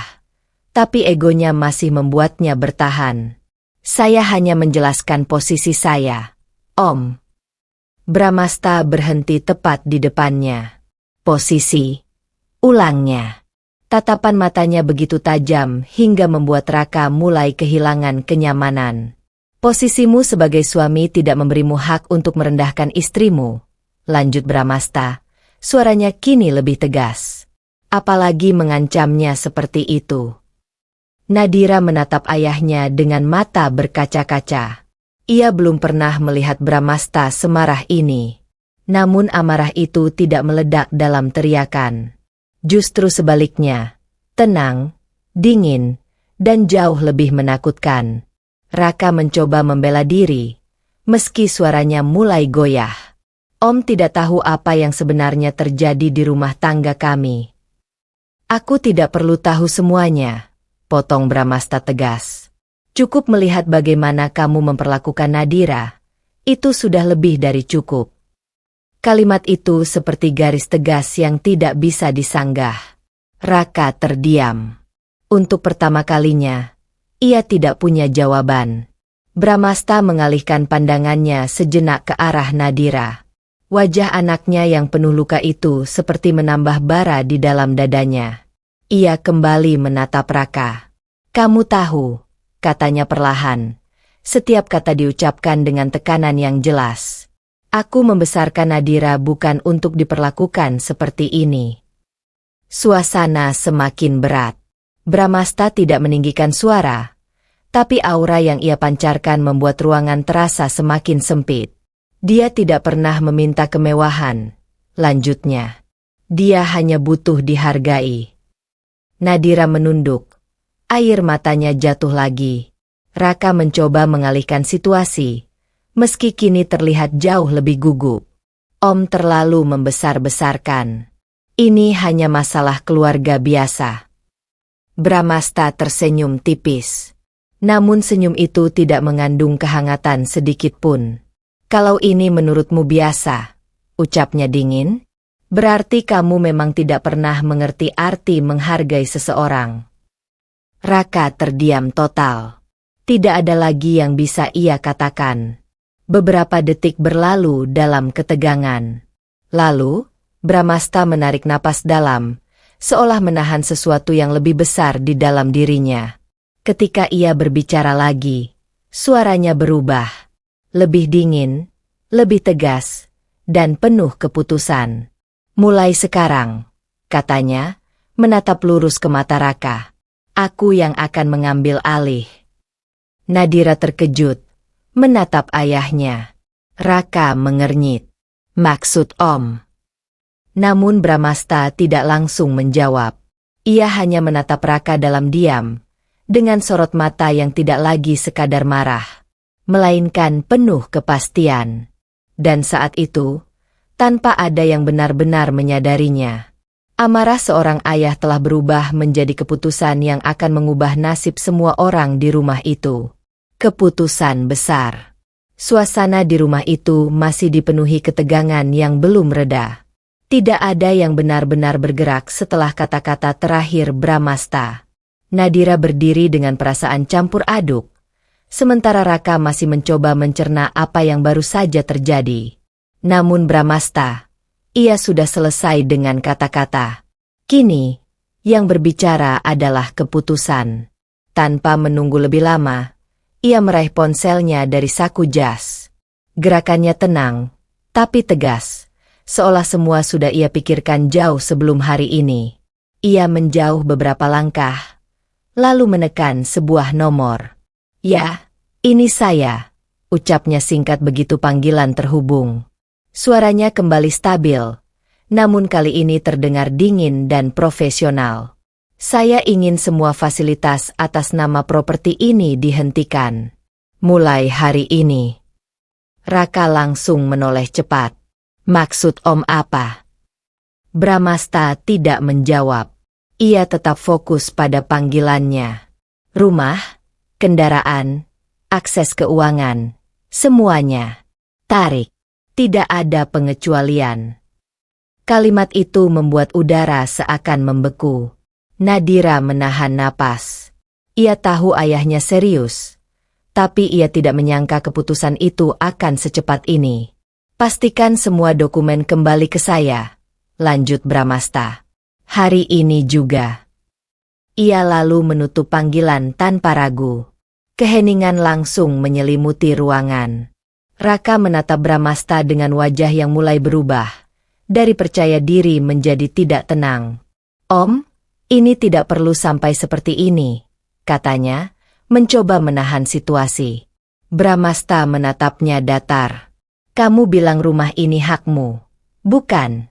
tapi egonya masih membuatnya bertahan. Saya hanya menjelaskan posisi saya, Om. Bramasta berhenti tepat di depannya. Posisi, ulangnya. Tatapan matanya begitu tajam hingga membuat Raka mulai kehilangan kenyamanan. Posisimu sebagai suami tidak memberimu hak untuk merendahkan istrimu, lanjut Bramasta. Suaranya kini lebih tegas. Apalagi mengancamnya seperti itu. Nadira menatap ayahnya dengan mata berkaca-kaca. Ia belum pernah melihat Bramasta semarah ini. Namun amarah itu tidak meledak dalam teriakan. Justru sebaliknya, tenang, dingin, dan jauh lebih menakutkan. Raka mencoba membela diri, meski suaranya mulai goyah. Om tidak tahu apa yang sebenarnya terjadi di rumah tangga kami. Aku tidak perlu tahu semuanya, potong Bramasta tegas. Cukup melihat bagaimana kamu memperlakukan Nadira, itu sudah lebih dari cukup. Kalimat itu seperti garis tegas yang tidak bisa disanggah. Raka terdiam. Untuk pertama kalinya, ia tidak punya jawaban. Bramasta mengalihkan pandangannya sejenak ke arah Nadira. Wajah anaknya yang penuh luka itu seperti menambah bara di dalam dadanya. Ia kembali menatap Raka. Kamu tahu, katanya perlahan. Setiap kata diucapkan dengan tekanan yang jelas. Aku membesarkan Nadira bukan untuk diperlakukan seperti ini. Suasana semakin berat. Bramasta tidak meninggikan suara, tapi aura yang ia pancarkan membuat ruangan terasa semakin sempit. Dia tidak pernah meminta kemewahan, lanjutnya. Dia hanya butuh dihargai. Nadira menunduk. Air matanya jatuh lagi. Raka mencoba mengalihkan situasi, meski kini terlihat jauh lebih gugup. Om terlalu membesar-besarkan. Ini hanya masalah keluarga biasa. Bramasta tersenyum tipis. Namun senyum itu tidak mengandung kehangatan sedikit pun. Kalau ini menurutmu biasa, ucapnya dingin, berarti kamu memang tidak pernah mengerti arti menghargai seseorang. Raka terdiam total. Tidak ada lagi yang bisa ia katakan. Beberapa detik berlalu dalam ketegangan. Lalu, Bramasta menarik napas dalam, seolah menahan sesuatu yang lebih besar di dalam dirinya. Ketika ia berbicara lagi, suaranya berubah. Lebih dingin, lebih tegas, dan penuh keputusan. Mulai sekarang, katanya, menatap lurus ke mata Raka. Aku yang akan mengambil alih. Nadira terkejut, menatap ayahnya. Raka mengernyit. Maksud Om. Namun Bramasta tidak langsung menjawab. Ia hanya menatap Raka dalam diam, dengan sorot mata yang tidak lagi sekadar marah, melainkan penuh kepastian. Dan saat itu, tanpa ada yang benar-benar menyadarinya, amarah seorang ayah telah berubah menjadi keputusan yang akan mengubah nasib semua orang di rumah itu. Keputusan besar. Suasana di rumah itu masih dipenuhi ketegangan yang belum reda. Tidak ada yang benar-benar bergerak setelah kata-kata terakhir Bramasta. Nadira berdiri dengan perasaan campur aduk. Sementara Raka masih mencoba mencerna apa yang baru saja terjadi. Namun Bramasta, ia sudah selesai dengan kata-kata. Kini, yang berbicara adalah keputusan. Tanpa menunggu lebih lama, ia meraih ponselnya dari saku jas. Gerakannya tenang, tapi tegas, seolah semua sudah ia pikirkan jauh sebelum hari ini. Ia menjauh beberapa langkah, lalu menekan sebuah nomor. Ya, ini saya, ucapnya singkat begitu panggilan terhubung. Suaranya kembali stabil, namun kali ini terdengar dingin dan profesional. Saya ingin semua fasilitas atas nama properti ini dihentikan. Mulai hari ini. Raka langsung menoleh cepat. Maksud Om apa? Bramasta tidak menjawab. Ia tetap fokus pada panggilannya. Rumah, kendaraan, akses keuangan, semuanya. Tarik. Tidak ada pengecualian. Kalimat itu membuat udara seakan membeku. Nadira menahan napas. Ia tahu ayahnya serius, tapi ia tidak menyangka keputusan itu akan secepat ini. Pastikan semua dokumen kembali ke saya, lanjut Bramasta. Hari ini juga. Ia lalu menutup panggilan tanpa ragu. Keheningan langsung menyelimuti ruangan. Raka menatap Bramasta dengan wajah yang mulai berubah, dari percaya diri menjadi tidak tenang. Om, ini tidak perlu sampai seperti ini, katanya, mencoba menahan situasi. Bramasta menatapnya datar. Kamu bilang rumah ini hakmu, bukan?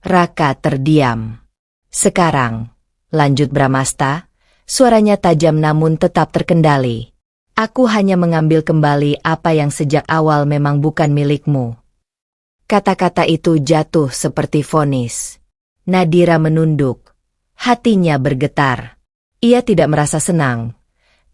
Raka terdiam. Sekarang, lanjut Bramasta, suaranya tajam namun tetap terkendali. Aku hanya mengambil kembali apa yang sejak awal memang bukan milikmu. Kata-kata itu jatuh seperti vonis. Nadira menunduk. Hatinya bergetar. Ia tidak merasa senang.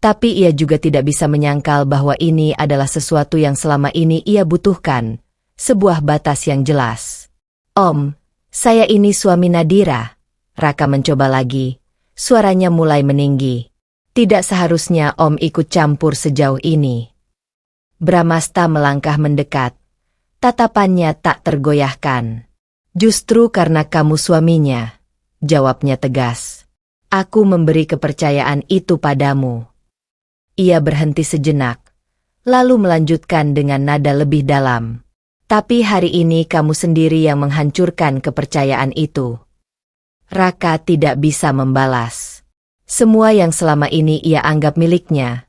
Tapi ia juga tidak bisa menyangkal bahwa ini adalah sesuatu yang selama ini ia butuhkan. Sebuah batas yang jelas. Om, saya ini suami Nadira. Raka mencoba lagi. Suaranya mulai meninggi. Tidak seharusnya Om ikut campur sejauh ini. Bramasta melangkah mendekat. Tatapannya tak tergoyahkan. Justru karena kamu suaminya, jawabnya tegas. Aku memberi kepercayaan itu padamu. Ia berhenti sejenak, lalu melanjutkan dengan nada lebih dalam. Tapi hari ini kamu sendiri yang menghancurkan kepercayaan itu. Raka tidak bisa membalas. Semua yang selama ini ia anggap miliknya,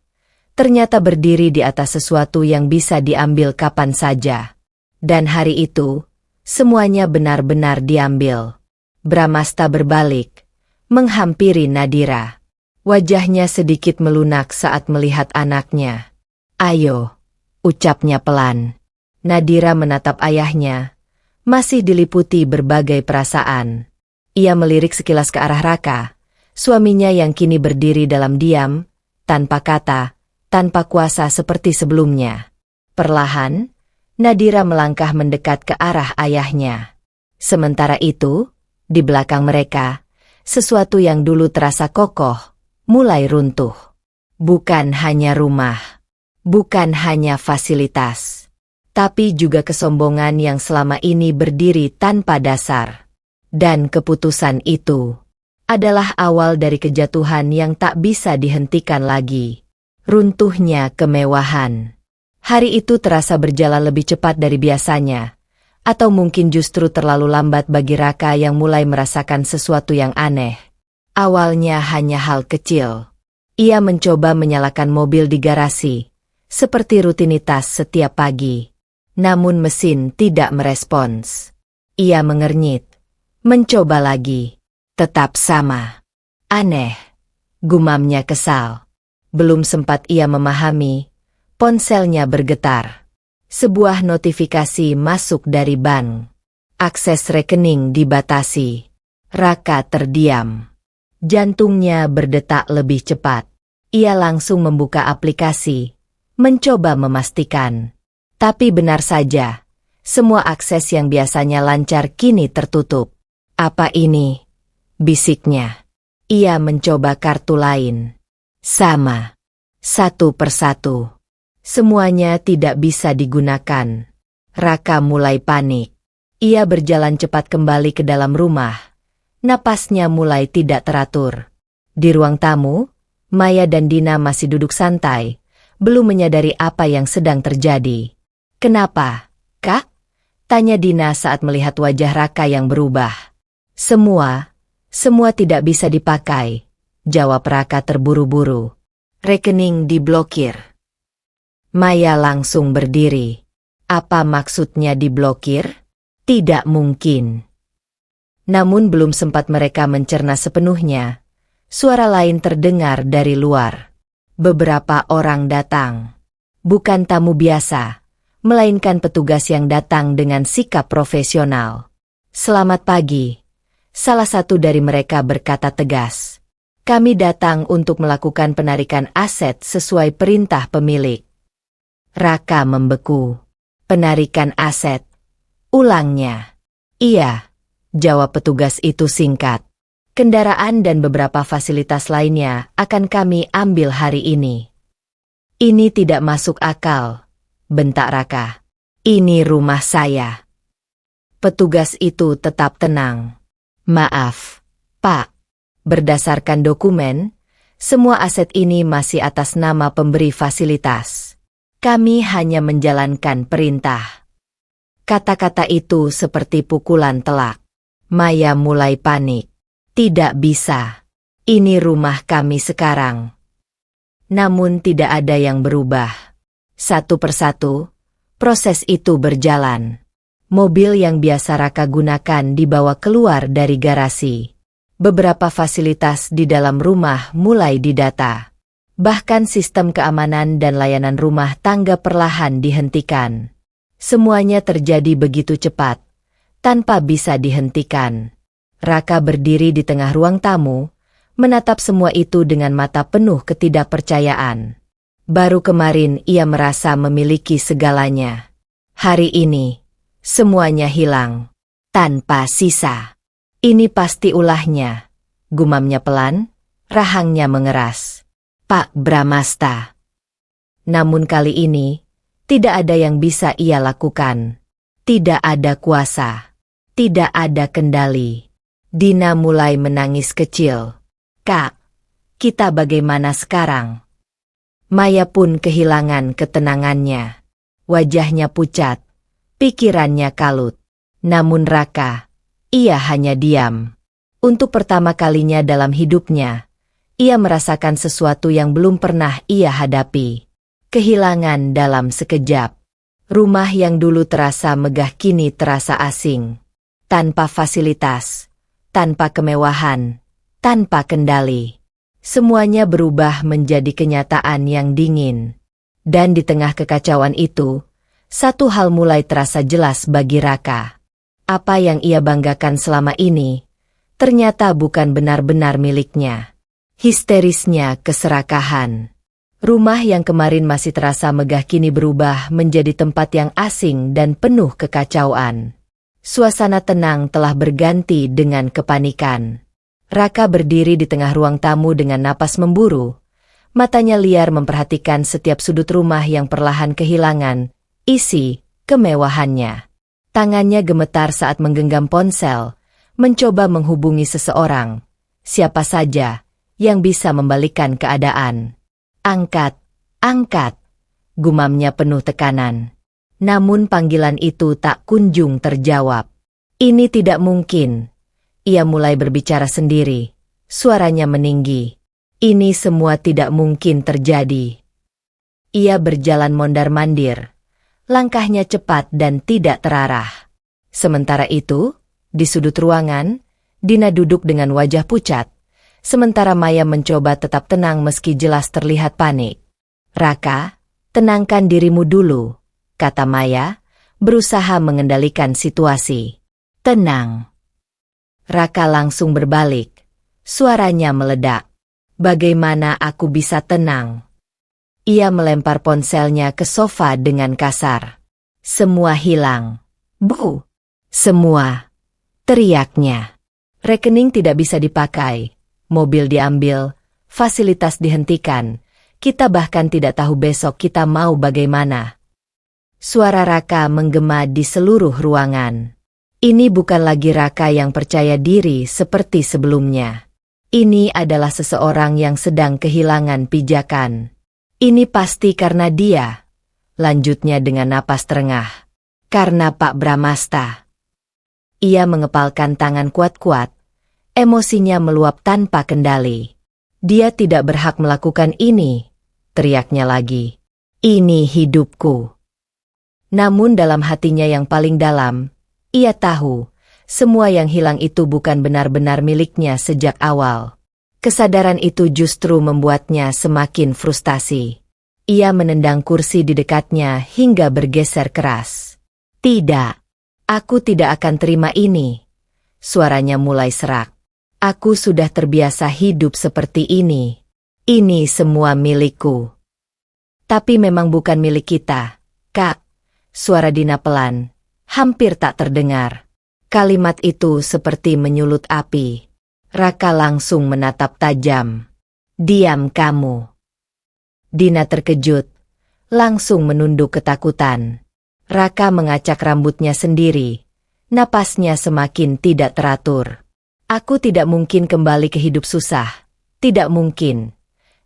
ternyata berdiri di atas sesuatu yang bisa diambil kapan saja. Dan hari itu, semuanya benar-benar diambil. Bramasta berbalik, menghampiri Nadira. Wajahnya sedikit melunak saat melihat anaknya. Ayo, ucapnya pelan. Nadira menatap ayahnya, masih diliputi berbagai perasaan. Ia melirik sekilas ke arah Raka, suaminya yang kini berdiri dalam diam, tanpa kata, tanpa kuasa seperti sebelumnya. Perlahan, Nadira melangkah mendekat ke arah ayahnya. Sementara itu, di belakang mereka, sesuatu yang dulu terasa kokoh, mulai runtuh. Bukan hanya rumah, bukan hanya fasilitas, tapi juga kesombongan yang selama ini berdiri tanpa dasar. Dan keputusan itu adalah awal dari kejatuhan yang tak bisa dihentikan lagi. Runtuhnya kemewahan. Hari itu terasa berjalan lebih cepat dari biasanya, atau mungkin justru terlalu lambat bagi Raka yang mulai merasakan sesuatu yang aneh. Awalnya hanya hal kecil. Ia mencoba menyalakan mobil di garasi, seperti rutinitas setiap pagi. Namun mesin tidak merespons. Ia mengernyit, mencoba lagi. Tetap sama. Aneh, gumamnya kesal. Belum sempat ia memahami, ponselnya bergetar. Sebuah notifikasi masuk dari bank. Akses rekening dibatasi. Raka terdiam. Jantungnya berdetak lebih cepat. Ia langsung membuka aplikasi, mencoba memastikan. Tapi benar saja, semua akses yang biasanya lancar kini tertutup. Apa ini? Bisiknya. Ia mencoba kartu lain. Sama. Satu persatu. Semuanya tidak bisa digunakan. Raka mulai panik. Ia berjalan cepat kembali ke dalam rumah. Napasnya mulai tidak teratur. Di ruang tamu, Maya dan Dina masih duduk santai, belum menyadari apa yang sedang terjadi. Kenapa, Kak? Tanya Dina saat melihat wajah Raka yang berubah. Semua tidak bisa dipakai, jawab Raka terburu-buru. Rekening diblokir. Maya langsung berdiri. Apa maksudnya diblokir? Tidak mungkin. Namun belum sempat mereka mencerna sepenuhnya, suara lain terdengar dari luar. Beberapa orang datang. Bukan tamu biasa, melainkan petugas yang datang dengan sikap profesional. Selamat pagi. Salah satu dari mereka berkata tegas. Kami datang untuk melakukan penarikan aset sesuai perintah pemilik. Raka membeku. Penarikan aset. Ulangnya. Iya. Jawab petugas itu singkat. Kendaraan dan beberapa fasilitas lainnya akan kami ambil hari ini. Ini tidak masuk akal, bentak Raka. Ini rumah saya. Petugas itu tetap tenang. Maaf, Pak. Berdasarkan dokumen, semua aset ini masih atas nama pemberi fasilitas. Kami hanya menjalankan perintah. Kata-kata itu seperti pukulan telak. Maya mulai panik. Tidak bisa. Ini rumah kami sekarang. Namun tidak ada yang berubah. Satu persatu, proses itu berjalan. Mobil yang biasa Raka gunakan dibawa keluar dari garasi. Beberapa fasilitas di dalam rumah mulai didata. Bahkan sistem keamanan dan layanan rumah tangga perlahan dihentikan. Semuanya terjadi begitu cepat, tanpa bisa dihentikan. Raka berdiri di tengah ruang tamu, menatap semua itu dengan mata penuh ketidakpercayaan. Baru kemarin ia merasa memiliki segalanya. Hari ini, semuanya hilang, tanpa sisa. Ini pasti ulahnya, gumamnya pelan, rahangnya mengeras. Pak Bramasta. Namun kali ini, tidak ada yang bisa ia lakukan. Tidak ada kuasa. Tidak ada kendali. Dina mulai menangis kecil. Kak, kita bagaimana sekarang? Maya pun kehilangan ketenangannya. Wajahnya pucat, pikirannya kalut. Namun Raka, ia hanya diam. Untuk pertama kalinya dalam hidupnya, ia merasakan sesuatu yang belum pernah ia hadapi. Kehilangan dalam sekejap. Rumah yang dulu terasa megah kini terasa asing. Tanpa fasilitas. Tanpa kemewahan, tanpa kendali. Semuanya berubah menjadi kenyataan yang dingin. Dan di tengah kekacauan itu, satu hal mulai terasa jelas bagi Raka. Apa yang ia banggakan selama ini, ternyata bukan benar-benar miliknya. Histerisnya keserakahan. Rumah yang kemarin masih terasa megah kini berubah menjadi tempat yang asing dan penuh kekacauan. Suasana tenang telah berganti dengan kepanikan. Raka berdiri di tengah ruang tamu dengan napas memburu. Matanya liar memperhatikan setiap sudut rumah yang perlahan kehilangan isi kemewahannya. Tangannya gemetar saat menggenggam ponsel, mencoba menghubungi seseorang. Siapa saja yang bisa membalikkan keadaan. Angkat, angkat, gumamnya penuh tekanan. Namun panggilan itu tak kunjung terjawab. Ini tidak mungkin. Ia mulai berbicara sendiri. Suaranya meninggi. Ini semua tidak mungkin terjadi. Ia berjalan mondar-mandir. Langkahnya cepat dan tidak terarah. Sementara itu, di sudut ruangan, Dina duduk dengan wajah pucat. Sementara Maya mencoba tetap tenang meski jelas terlihat panik. Raka, tenangkan dirimu dulu, kata Maya, berusaha mengendalikan situasi. Tenang. Raka langsung berbalik. Suaranya meledak. Bagaimana aku bisa tenang? Ia melempar ponselnya ke sofa dengan kasar. Semua hilang. Bu! Semua! Teriaknya. Rekening tidak bisa dipakai. Mobil diambil. Fasilitas dihentikan. Kita bahkan tidak tahu besok kita mau bagaimana. Suara Raka menggema di seluruh ruangan. Ini bukan lagi Raka yang percaya diri seperti sebelumnya. Ini adalah seseorang yang sedang kehilangan pijakan. Ini pasti karena dia. Lanjutnya dengan napas terengah. Karena Pak Bramasta. Ia mengepalkan tangan kuat-kuat. Emosinya meluap tanpa kendali. Dia tidak berhak melakukan ini. Teriaknya lagi. Ini hidupku. Namun dalam hatinya yang paling dalam, ia tahu, semua yang hilang itu bukan benar-benar miliknya sejak awal. Kesadaran itu justru membuatnya semakin frustasi. Ia menendang kursi di dekatnya hingga bergeser keras. Tidak, aku tidak akan terima ini. Suaranya mulai serak. Aku sudah terbiasa hidup seperti ini. Ini semua milikku. Tapi memang bukan milik kita, Kak. Suara Dina pelan, hampir tak terdengar. Kalimat itu seperti menyulut api. Raka langsung menatap tajam. "Diam kamu." Dina terkejut, langsung menunduk ketakutan. Raka mengacak rambutnya sendiri. Napasnya semakin tidak teratur. "Aku tidak mungkin kembali ke hidup susah. Tidak mungkin,"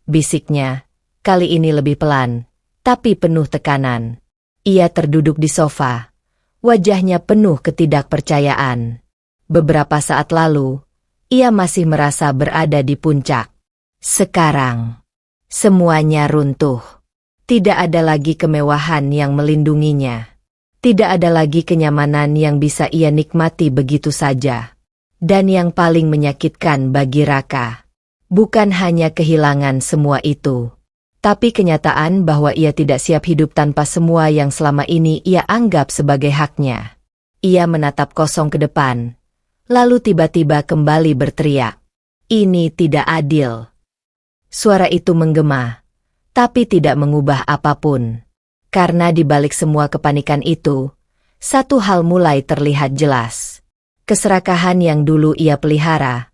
bisiknya. Kali ini lebih pelan, tapi penuh tekanan. Ia terduduk di sofa. Wajahnya penuh ketidakpercayaan. Beberapa saat lalu, ia masih merasa berada di puncak. Sekarang, semuanya runtuh. Tidak ada lagi kemewahan yang melindunginya. Tidak ada lagi kenyamanan yang bisa ia nikmati begitu saja. Dan yang paling menyakitkan bagi Raka, bukan hanya kehilangan semua itu, tapi kenyataan bahwa ia tidak siap hidup tanpa semua yang selama ini ia anggap sebagai haknya. Ia menatap kosong ke depan, lalu tiba-tiba kembali berteriak, "Ini tidak adil." Suara itu menggema, tapi tidak mengubah apapun. Karena di balik semua kepanikan itu, satu hal mulai terlihat jelas. Keserakahan yang dulu ia pelihara,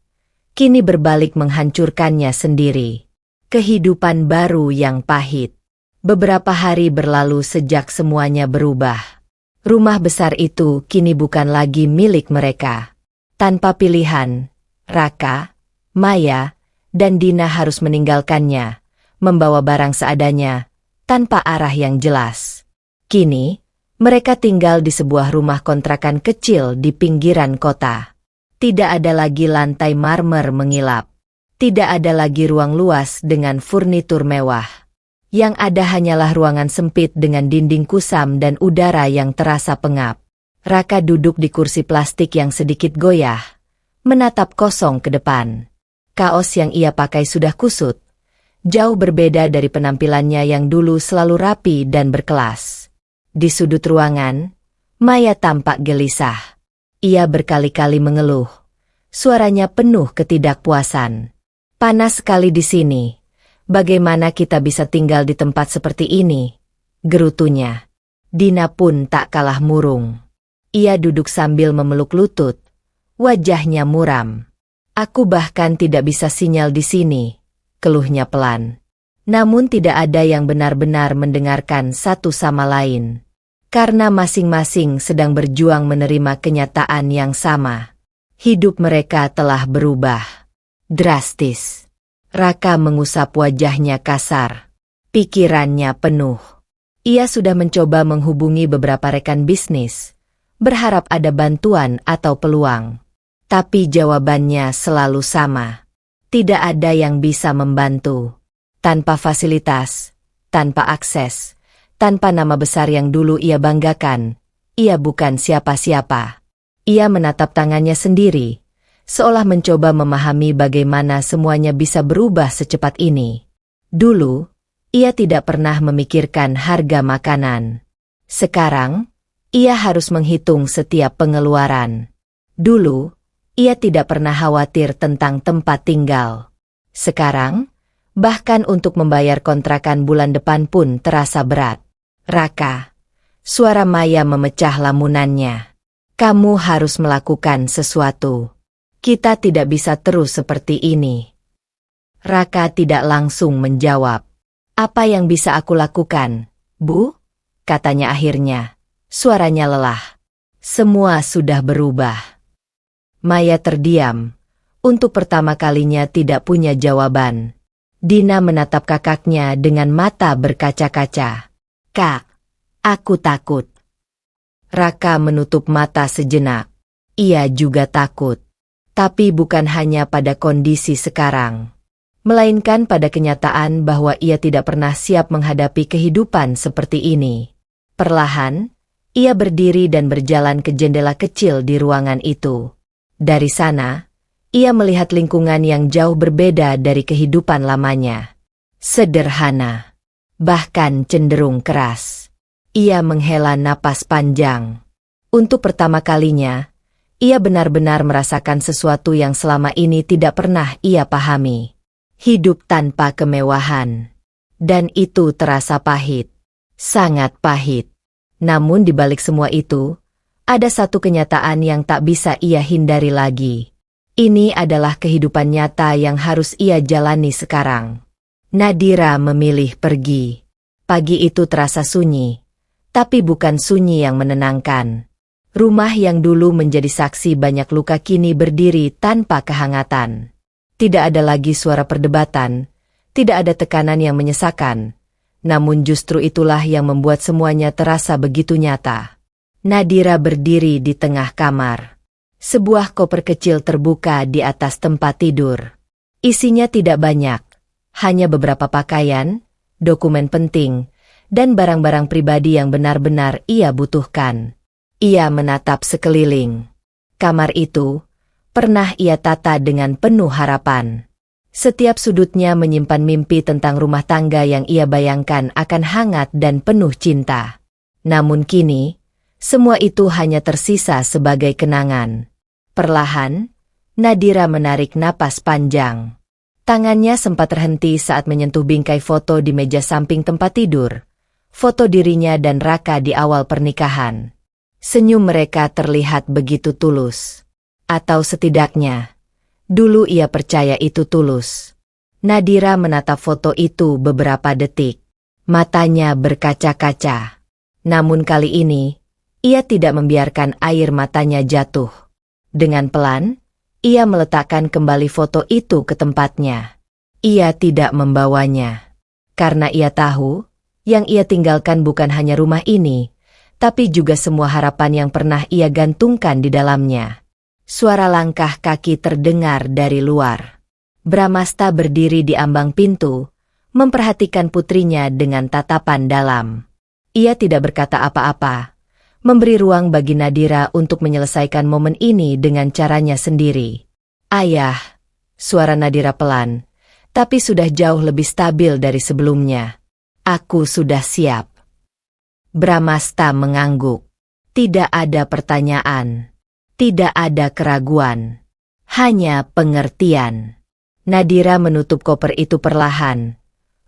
kini berbalik menghancurkannya sendiri. Kehidupan baru yang pahit. Beberapa hari berlalu sejak semuanya berubah. Rumah besar itu kini bukan lagi milik mereka. Tanpa pilihan, Raka, Maya, dan Dina harus meninggalkannya, membawa barang seadanya, tanpa arah yang jelas. Kini, mereka tinggal di sebuah rumah kontrakan kecil di pinggiran kota. Tidak ada lagi lantai marmer mengilap. Tidak ada lagi ruang luas dengan furnitur mewah. Yang ada hanyalah ruangan sempit dengan dinding kusam dan udara yang terasa pengap. Raka duduk di kursi plastik yang sedikit goyah, menatap kosong ke depan. Kaos yang ia pakai sudah kusut, jauh berbeda dari penampilannya yang dulu selalu rapi dan berkelas. Di sudut ruangan, Maya tampak gelisah. Ia berkali-kali mengeluh. Suaranya penuh ketidakpuasan. "Panas sekali di sini. Bagaimana kita bisa tinggal di tempat seperti ini?" gerutunya. Dina pun tak kalah murung. Ia duduk sambil memeluk lutut. Wajahnya muram. "Aku bahkan tidak bisa sinyal di sini," keluhnya pelan. Namun tidak ada yang benar-benar mendengarkan satu sama lain. Karena masing-masing sedang berjuang menerima kenyataan yang sama. Hidup mereka telah berubah drastis. Raka mengusap wajahnya kasar. Pikirannya penuh. Ia sudah mencoba menghubungi beberapa rekan bisnis, berharap ada bantuan atau peluang. Tapi jawabannya selalu sama. Tidak ada yang bisa membantu. Tanpa fasilitas, tanpa akses, tanpa nama besar yang dulu ia banggakan, ia bukan siapa-siapa. Ia menatap tangannya sendiri, seolah mencoba memahami bagaimana semuanya bisa berubah secepat ini. Dulu, ia tidak pernah memikirkan harga makanan. Sekarang, ia harus menghitung setiap pengeluaran. Dulu, ia tidak pernah khawatir tentang tempat tinggal. Sekarang, bahkan untuk membayar kontrakan bulan depan pun terasa berat. "Raka," suara Maya memecah lamunannya. "Kamu harus melakukan sesuatu. Kita tidak bisa terus seperti ini." Raka tidak langsung menjawab. "Apa yang bisa aku lakukan, Bu?" katanya akhirnya. Suaranya lelah. "Semua sudah berubah." Maya terdiam. Untuk pertama kalinya tidak punya jawaban. Dina menatap kakaknya dengan mata berkaca-kaca. "Kak, aku takut." Raka menutup mata sejenak. Ia juga takut. Tapi bukan hanya pada kondisi sekarang, melainkan pada kenyataan bahwa ia tidak pernah siap menghadapi kehidupan seperti ini. Perlahan, ia berdiri dan berjalan ke jendela kecil di ruangan itu. Dari sana, ia melihat lingkungan yang jauh berbeda dari kehidupan lamanya. Sederhana, bahkan cenderung keras. Ia menghela napas panjang. Untuk pertama kalinya, ia benar-benar merasakan sesuatu yang selama ini tidak pernah ia pahami. Hidup tanpa kemewahan. Dan itu terasa pahit. Sangat pahit. Namun di balik semua itu, ada satu kenyataan yang tak bisa ia hindari lagi. Ini adalah kehidupan nyata yang harus ia jalani sekarang. Nadira memilih pergi. Pagi itu terasa sunyi, tapi bukan sunyi yang menenangkan. Rumah yang dulu menjadi saksi banyak luka kini berdiri tanpa kehangatan. Tidak ada lagi suara perdebatan, tidak ada tekanan yang menyesakan. Namun justru itulah yang membuat semuanya terasa begitu nyata. Nadira berdiri di tengah kamar. Sebuah koper kecil terbuka di atas tempat tidur. Isinya tidak banyak, hanya beberapa pakaian, dokumen penting, dan barang-barang pribadi yang benar-benar ia butuhkan. Ia menatap sekeliling. Kamar itu pernah ia tata dengan penuh harapan. Setiap sudutnya menyimpan mimpi tentang rumah tangga yang ia bayangkan akan hangat dan penuh cinta. Namun kini, semua itu hanya tersisa sebagai kenangan. Perlahan, Nadira menarik napas panjang. Tangannya sempat terhenti saat menyentuh bingkai foto di meja samping tempat tidur. Foto dirinya dan Raka di awal pernikahan. Senyum mereka terlihat begitu tulus. Atau setidaknya, dulu ia percaya itu tulus. Nadira menatap foto itu beberapa detik. Matanya berkaca-kaca. Namun kali ini, ia tidak membiarkan air matanya jatuh. Dengan pelan, ia meletakkan kembali foto itu ke tempatnya. Ia tidak membawanya. Karena ia tahu, yang ia tinggalkan bukan hanya rumah ini, tapi juga semua harapan yang pernah ia gantungkan di dalamnya. Suara langkah kaki terdengar dari luar. Bramasta berdiri di ambang pintu, memperhatikan putrinya dengan tatapan dalam. Ia tidak berkata apa-apa, memberi ruang bagi Nadira untuk menyelesaikan momen ini dengan caranya sendiri. "Ayah," suara Nadira pelan, tapi sudah jauh lebih stabil dari sebelumnya. "Aku sudah siap." Bramasta mengangguk. Tidak ada pertanyaan. Tidak ada keraguan. Hanya pengertian. Nadira menutup koper itu perlahan,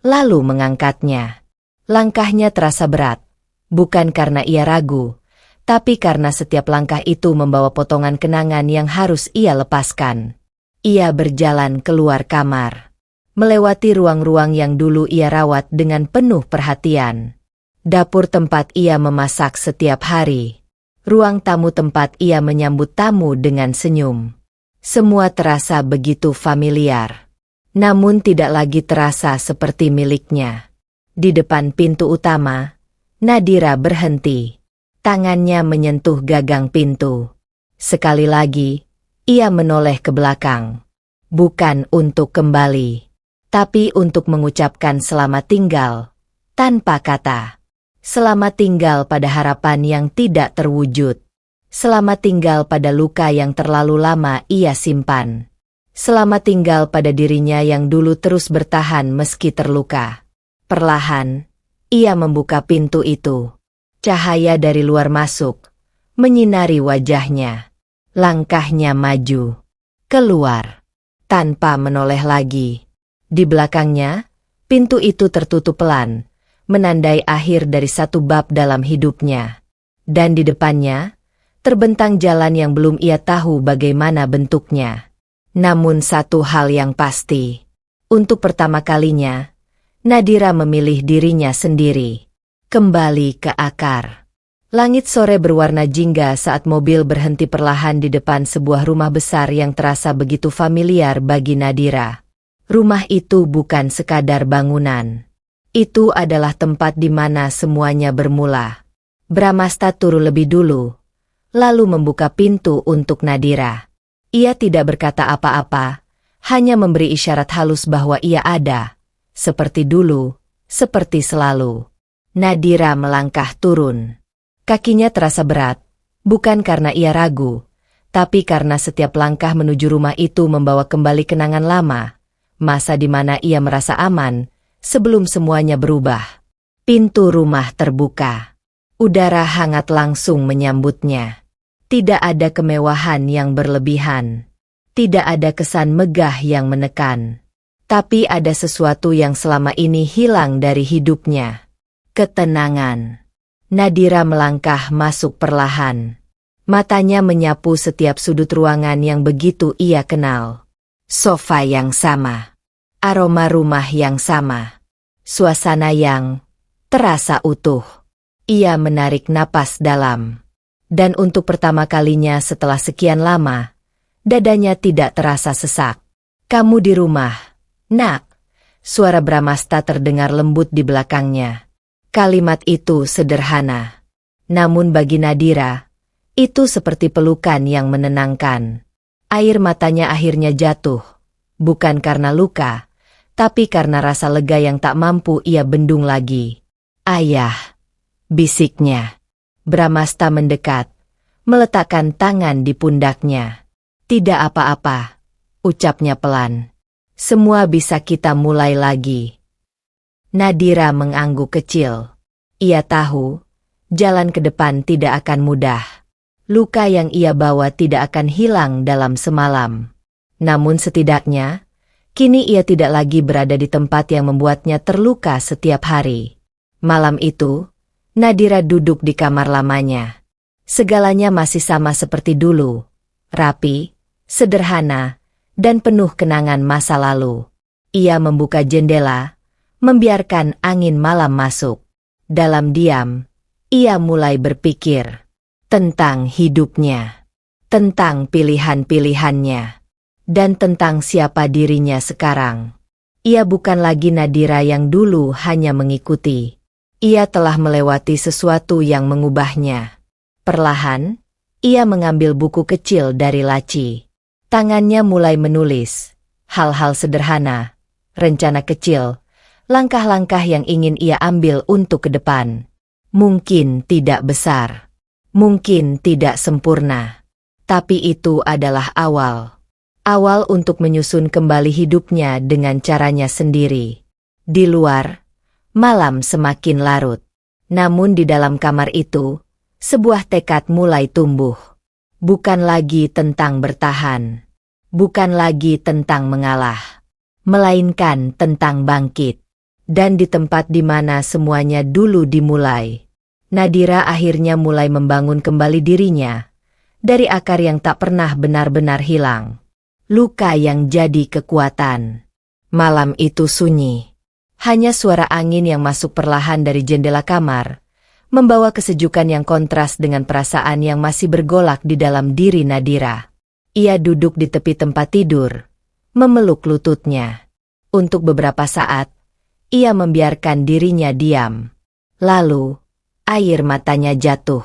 lalu mengangkatnya. Langkahnya terasa berat, bukan karena ia ragu, tapi karena setiap langkah itu membawa potongan kenangan yang harus ia lepaskan. Ia berjalan keluar kamar, melewati ruang-ruang yang dulu ia rawat dengan penuh perhatian. Dapur tempat ia memasak setiap hari. Ruang tamu tempat ia menyambut tamu dengan senyum. Semua terasa begitu familiar. Namun tidak lagi terasa seperti miliknya. Di depan pintu utama, Nadira berhenti. Tangannya menyentuh gagang pintu. Sekali lagi, ia menoleh ke belakang. Bukan untuk kembali, tapi untuk mengucapkan selamat tinggal, tanpa kata. Selamat tinggal pada harapan yang tidak terwujud. Selamat tinggal pada luka yang terlalu lama ia simpan. Selamat tinggal pada dirinya yang dulu terus bertahan meski terluka. Perlahan, ia membuka pintu itu. Cahaya dari luar masuk, menyinari wajahnya. Langkahnya maju, keluar, tanpa menoleh lagi. Di belakangnya, pintu itu tertutup pelan, menandai akhir dari satu bab dalam hidupnya. Dan di depannya, terbentang jalan yang belum ia tahu bagaimana bentuknya. Namun satu hal yang pasti, untuk pertama kalinya, Nadira memilih dirinya sendiri. Kembali ke akar. Langit sore berwarna jingga saat mobil berhenti perlahan di depan sebuah rumah besar yang terasa begitu familiar bagi Nadira. Rumah itu bukan sekadar bangunan. Itu adalah tempat di mana semuanya bermula. Bramasta turun lebih dulu, lalu membuka pintu untuk Nadira. Ia tidak berkata apa-apa, hanya memberi isyarat halus bahwa ia ada. Seperti dulu, seperti selalu. Nadira melangkah turun. Kakinya terasa berat, bukan karena ia ragu, tapi karena setiap langkah menuju rumah itu membawa kembali kenangan lama, masa di mana ia merasa aman, sebelum semuanya berubah. Pintu rumah terbuka. Udara hangat langsung menyambutnya. Tidak ada kemewahan yang berlebihan. Tidak ada kesan megah yang menekan. Tapi ada sesuatu yang selama ini hilang dari hidupnya. Ketenangan. Nadira melangkah masuk perlahan. Matanya menyapu setiap sudut ruangan yang begitu ia kenal. Sofa yang sama. Aroma rumah yang sama. Suasana yang terasa utuh. Ia menarik napas dalam. Dan untuk pertama kalinya setelah sekian lama, dadanya tidak terasa sesak. "Kamu di rumah, Nak?" Suara Bramasta terdengar lembut di belakangnya. Kalimat itu sederhana. Namun bagi Nadira, itu seperti pelukan yang menenangkan. Air matanya akhirnya jatuh, bukan karena luka, tapi karena rasa lega yang tak mampu ia bendung lagi. "Ayah," bisiknya. Bramasta mendekat, meletakkan tangan di pundaknya. "Tidak apa-apa," ucapnya pelan. "Semua bisa kita mulai lagi." Nadira mengangguk kecil. Ia tahu, jalan ke depan tidak akan mudah. Luka yang ia bawa tidak akan hilang dalam semalam. Namun setidaknya, kini ia tidak lagi berada di tempat yang membuatnya terluka setiap hari. Malam itu, Nadira duduk di kamar lamanya. Segalanya masih sama seperti dulu. Rapi, sederhana, dan penuh kenangan masa lalu. Ia membuka jendela, membiarkan angin malam masuk. Dalam diam, ia mulai berpikir tentang hidupnya, tentang pilihan-pilihannya, dan tentang siapa dirinya sekarang. Ia bukan lagi Nadira yang dulu hanya mengikuti. Ia telah melewati sesuatu yang mengubahnya. Perlahan, ia mengambil buku kecil dari laci. Tangannya mulai menulis hal-hal sederhana, rencana kecil, langkah-langkah yang ingin ia ambil untuk ke depan. Mungkin tidak besar. Mungkin tidak sempurna, tapi itu adalah awal. Awal untuk menyusun kembali hidupnya dengan caranya sendiri. Di luar, malam semakin larut. Namun di dalam kamar itu, sebuah tekad mulai tumbuh. Bukan lagi tentang bertahan. Bukan lagi tentang mengalah. Melainkan tentang bangkit. Dan di tempat di mana semuanya dulu dimulai, Nadira akhirnya mulai membangun kembali dirinya, dari akar yang tak pernah benar-benar hilang. Luka yang jadi kekuatan. Malam itu sunyi. Hanya suara angin yang masuk perlahan dari jendela kamar, membawa kesejukan yang kontras dengan perasaan yang masih bergolak di dalam diri Nadira. Ia duduk di tepi tempat tidur, memeluk lututnya. Untuk beberapa saat, ia membiarkan dirinya diam. Lalu, air matanya jatuh.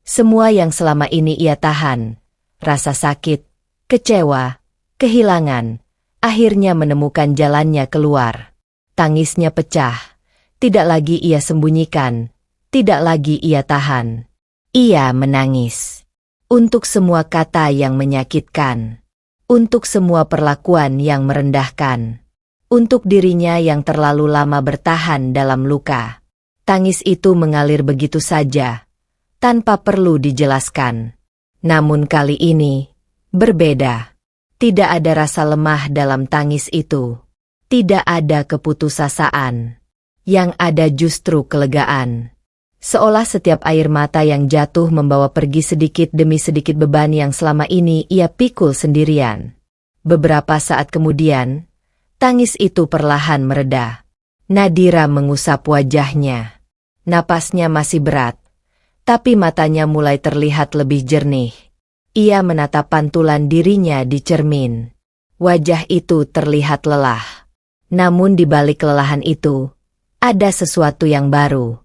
Semua yang selama ini ia tahan, rasa sakit, kecewa, kehilangan, akhirnya menemukan jalannya keluar. Tangisnya pecah, tidak lagi ia sembunyikan, tidak lagi ia tahan. Ia menangis. Untuk semua kata yang menyakitkan. Untuk semua perlakuan yang merendahkan. Untuk dirinya yang terlalu lama bertahan dalam luka. Tangis itu mengalir begitu saja, tanpa perlu dijelaskan. Namun kali ini, berbeda. Tidak ada rasa lemah dalam tangis itu. Tidak ada keputusasaan. Yang ada justru kelegaan. Seolah setiap air mata yang jatuh membawa pergi sedikit demi sedikit beban yang selama ini ia pikul sendirian. Beberapa saat kemudian, tangis itu perlahan mereda. Nadira mengusap wajahnya. Napasnya masih berat, tapi matanya mulai terlihat lebih jernih. Ia menatap pantulan dirinya di cermin. Wajah itu terlihat lelah. Namun di balik kelelahan itu, ada sesuatu yang baru.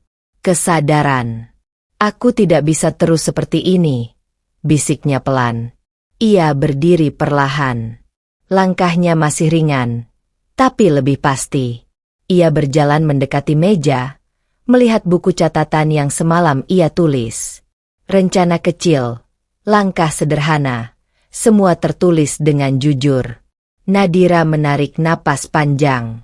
Kesadaran. "Aku tidak bisa terus seperti ini," bisiknya pelan. Ia berdiri perlahan. Langkahnya masih ringan, tapi lebih pasti. Ia berjalan mendekati meja, melihat buku catatan yang semalam ia tulis. Rencana kecil, langkah sederhana, semua tertulis dengan jujur. Nadira menarik napas panjang.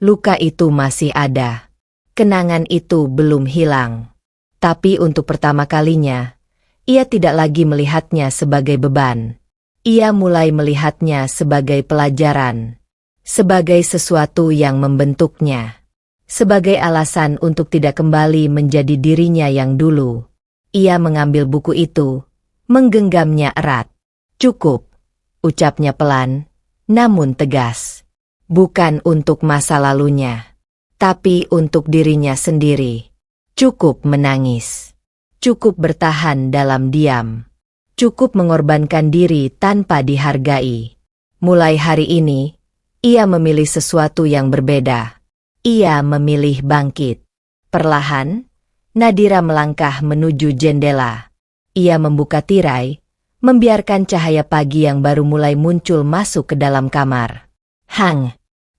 Luka itu masih ada. Kenangan itu belum hilang. Tapi untuk pertama kalinya, ia tidak lagi melihatnya sebagai beban. Ia mulai melihatnya sebagai pelajaran. Sebagai sesuatu yang membentuknya. Sebagai alasan untuk tidak kembali menjadi dirinya yang dulu. Ia mengambil buku itu, menggenggamnya erat. "Cukup," ucapnya pelan, namun tegas. Bukan untuk masa lalunya, tapi untuk dirinya sendiri. Cukup menangis. Cukup bertahan dalam diam. Cukup mengorbankan diri tanpa dihargai. Mulai hari ini, ia memilih sesuatu yang berbeda. Ia memilih bangkit. Perlahan, Nadira melangkah menuju jendela. Ia membuka tirai, membiarkan cahaya pagi yang baru mulai muncul masuk ke dalam kamar.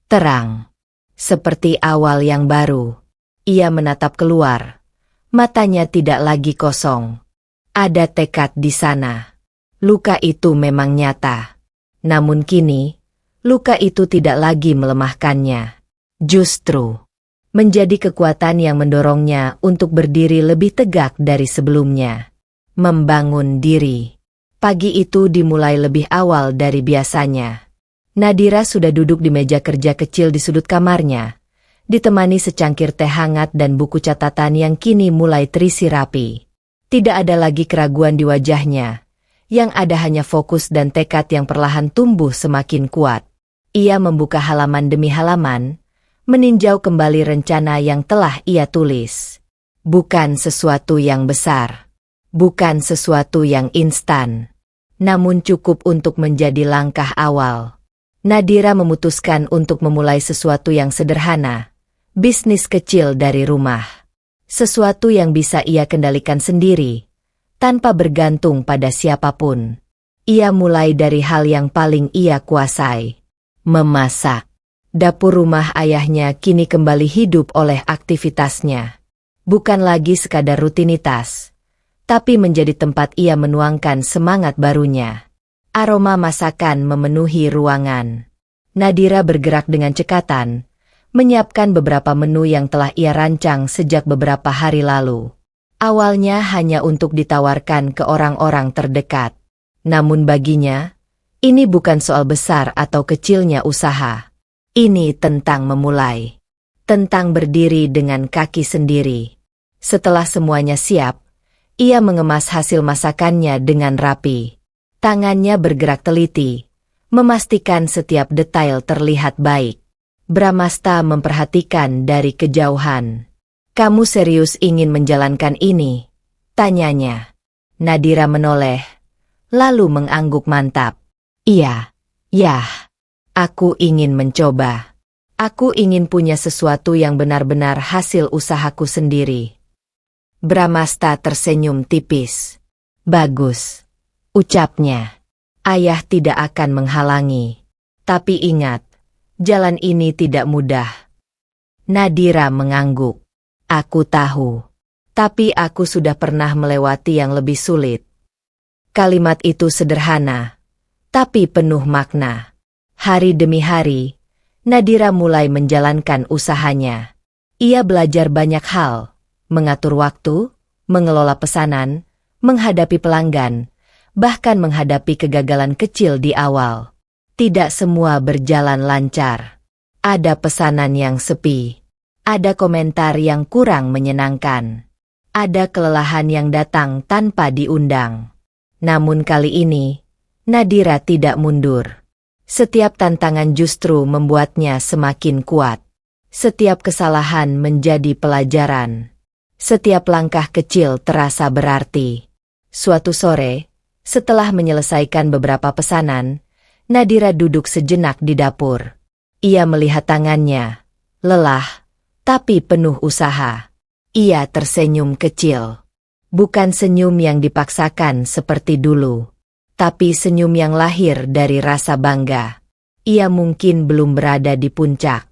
Terang. Seperti awal yang baru. Ia menatap keluar. Matanya tidak lagi kosong. Ada tekad di sana. Luka itu memang nyata. Namun kini, luka itu tidak lagi melemahkannya. Justru, menjadi kekuatan yang mendorongnya untuk berdiri lebih tegak dari sebelumnya. Membangun diri. Pagi itu dimulai lebih awal dari biasanya. Nadira sudah duduk di meja kerja kecil di sudut kamarnya, ditemani secangkir teh hangat dan buku catatan yang kini mulai terisi rapi. Tidak ada lagi keraguan di wajahnya, yang ada hanya fokus dan tekad yang perlahan tumbuh semakin kuat. Ia membuka halaman demi halaman, meninjau kembali rencana yang telah ia tulis. Bukan sesuatu yang besar, bukan sesuatu yang instan, namun cukup untuk menjadi langkah awal. Nadira memutuskan untuk memulai sesuatu yang sederhana, bisnis kecil dari rumah. Sesuatu yang bisa ia kendalikan sendiri, tanpa bergantung pada siapapun. Ia mulai dari hal yang paling ia kuasai, memasak. Dapur rumah ayahnya kini kembali hidup oleh aktivitasnya. Bukan lagi sekadar rutinitas, tapi menjadi tempat ia menuangkan semangat barunya. Aroma masakan memenuhi ruangan. Nadira bergerak dengan cekatan, menyiapkan beberapa menu yang telah ia rancang sejak beberapa hari lalu. Awalnya hanya untuk ditawarkan ke orang-orang terdekat. Namun baginya, ini bukan soal besar atau kecilnya usaha. Ini tentang memulai. Tentang berdiri dengan kaki sendiri. Setelah semuanya siap, ia mengemas hasil masakannya dengan rapi. Tangannya bergerak teliti, memastikan setiap detail terlihat baik. Bramasta memperhatikan dari kejauhan. "Kamu serius ingin menjalankan ini?" tanyanya. Nadira menoleh, lalu mengangguk mantap. "Iya, ya. Aku ingin mencoba. Aku ingin punya sesuatu yang benar-benar hasil usahaku sendiri." Bramasta tersenyum tipis. "Bagus," ucapnya. "Ayah tidak akan menghalangi. Tapi ingat, jalan ini tidak mudah." Nadira mengangguk. "Aku tahu. Tapi aku sudah pernah melewati yang lebih sulit." Kalimat itu sederhana, tapi penuh makna. Hari demi hari, Nadira mulai menjalankan usahanya. Ia belajar banyak hal, mengatur waktu, mengelola pesanan, menghadapi pelanggan, bahkan menghadapi kegagalan kecil di awal. Tidak semua berjalan lancar. Ada pesanan yang sepi. Ada komentar yang kurang menyenangkan. Ada kelelahan yang datang tanpa diundang. Namun kali ini, Nadira tidak mundur. Setiap tantangan justru membuatnya semakin kuat. Setiap kesalahan menjadi pelajaran. Setiap langkah kecil terasa berarti. Suatu sore, setelah menyelesaikan beberapa pesanan, Nadira duduk sejenak di dapur. Ia melihat tangannya, lelah, tapi penuh usaha. Ia tersenyum kecil. Bukan senyum yang dipaksakan seperti dulu, tapi senyum yang lahir dari rasa bangga. Ia mungkin belum berada di puncak.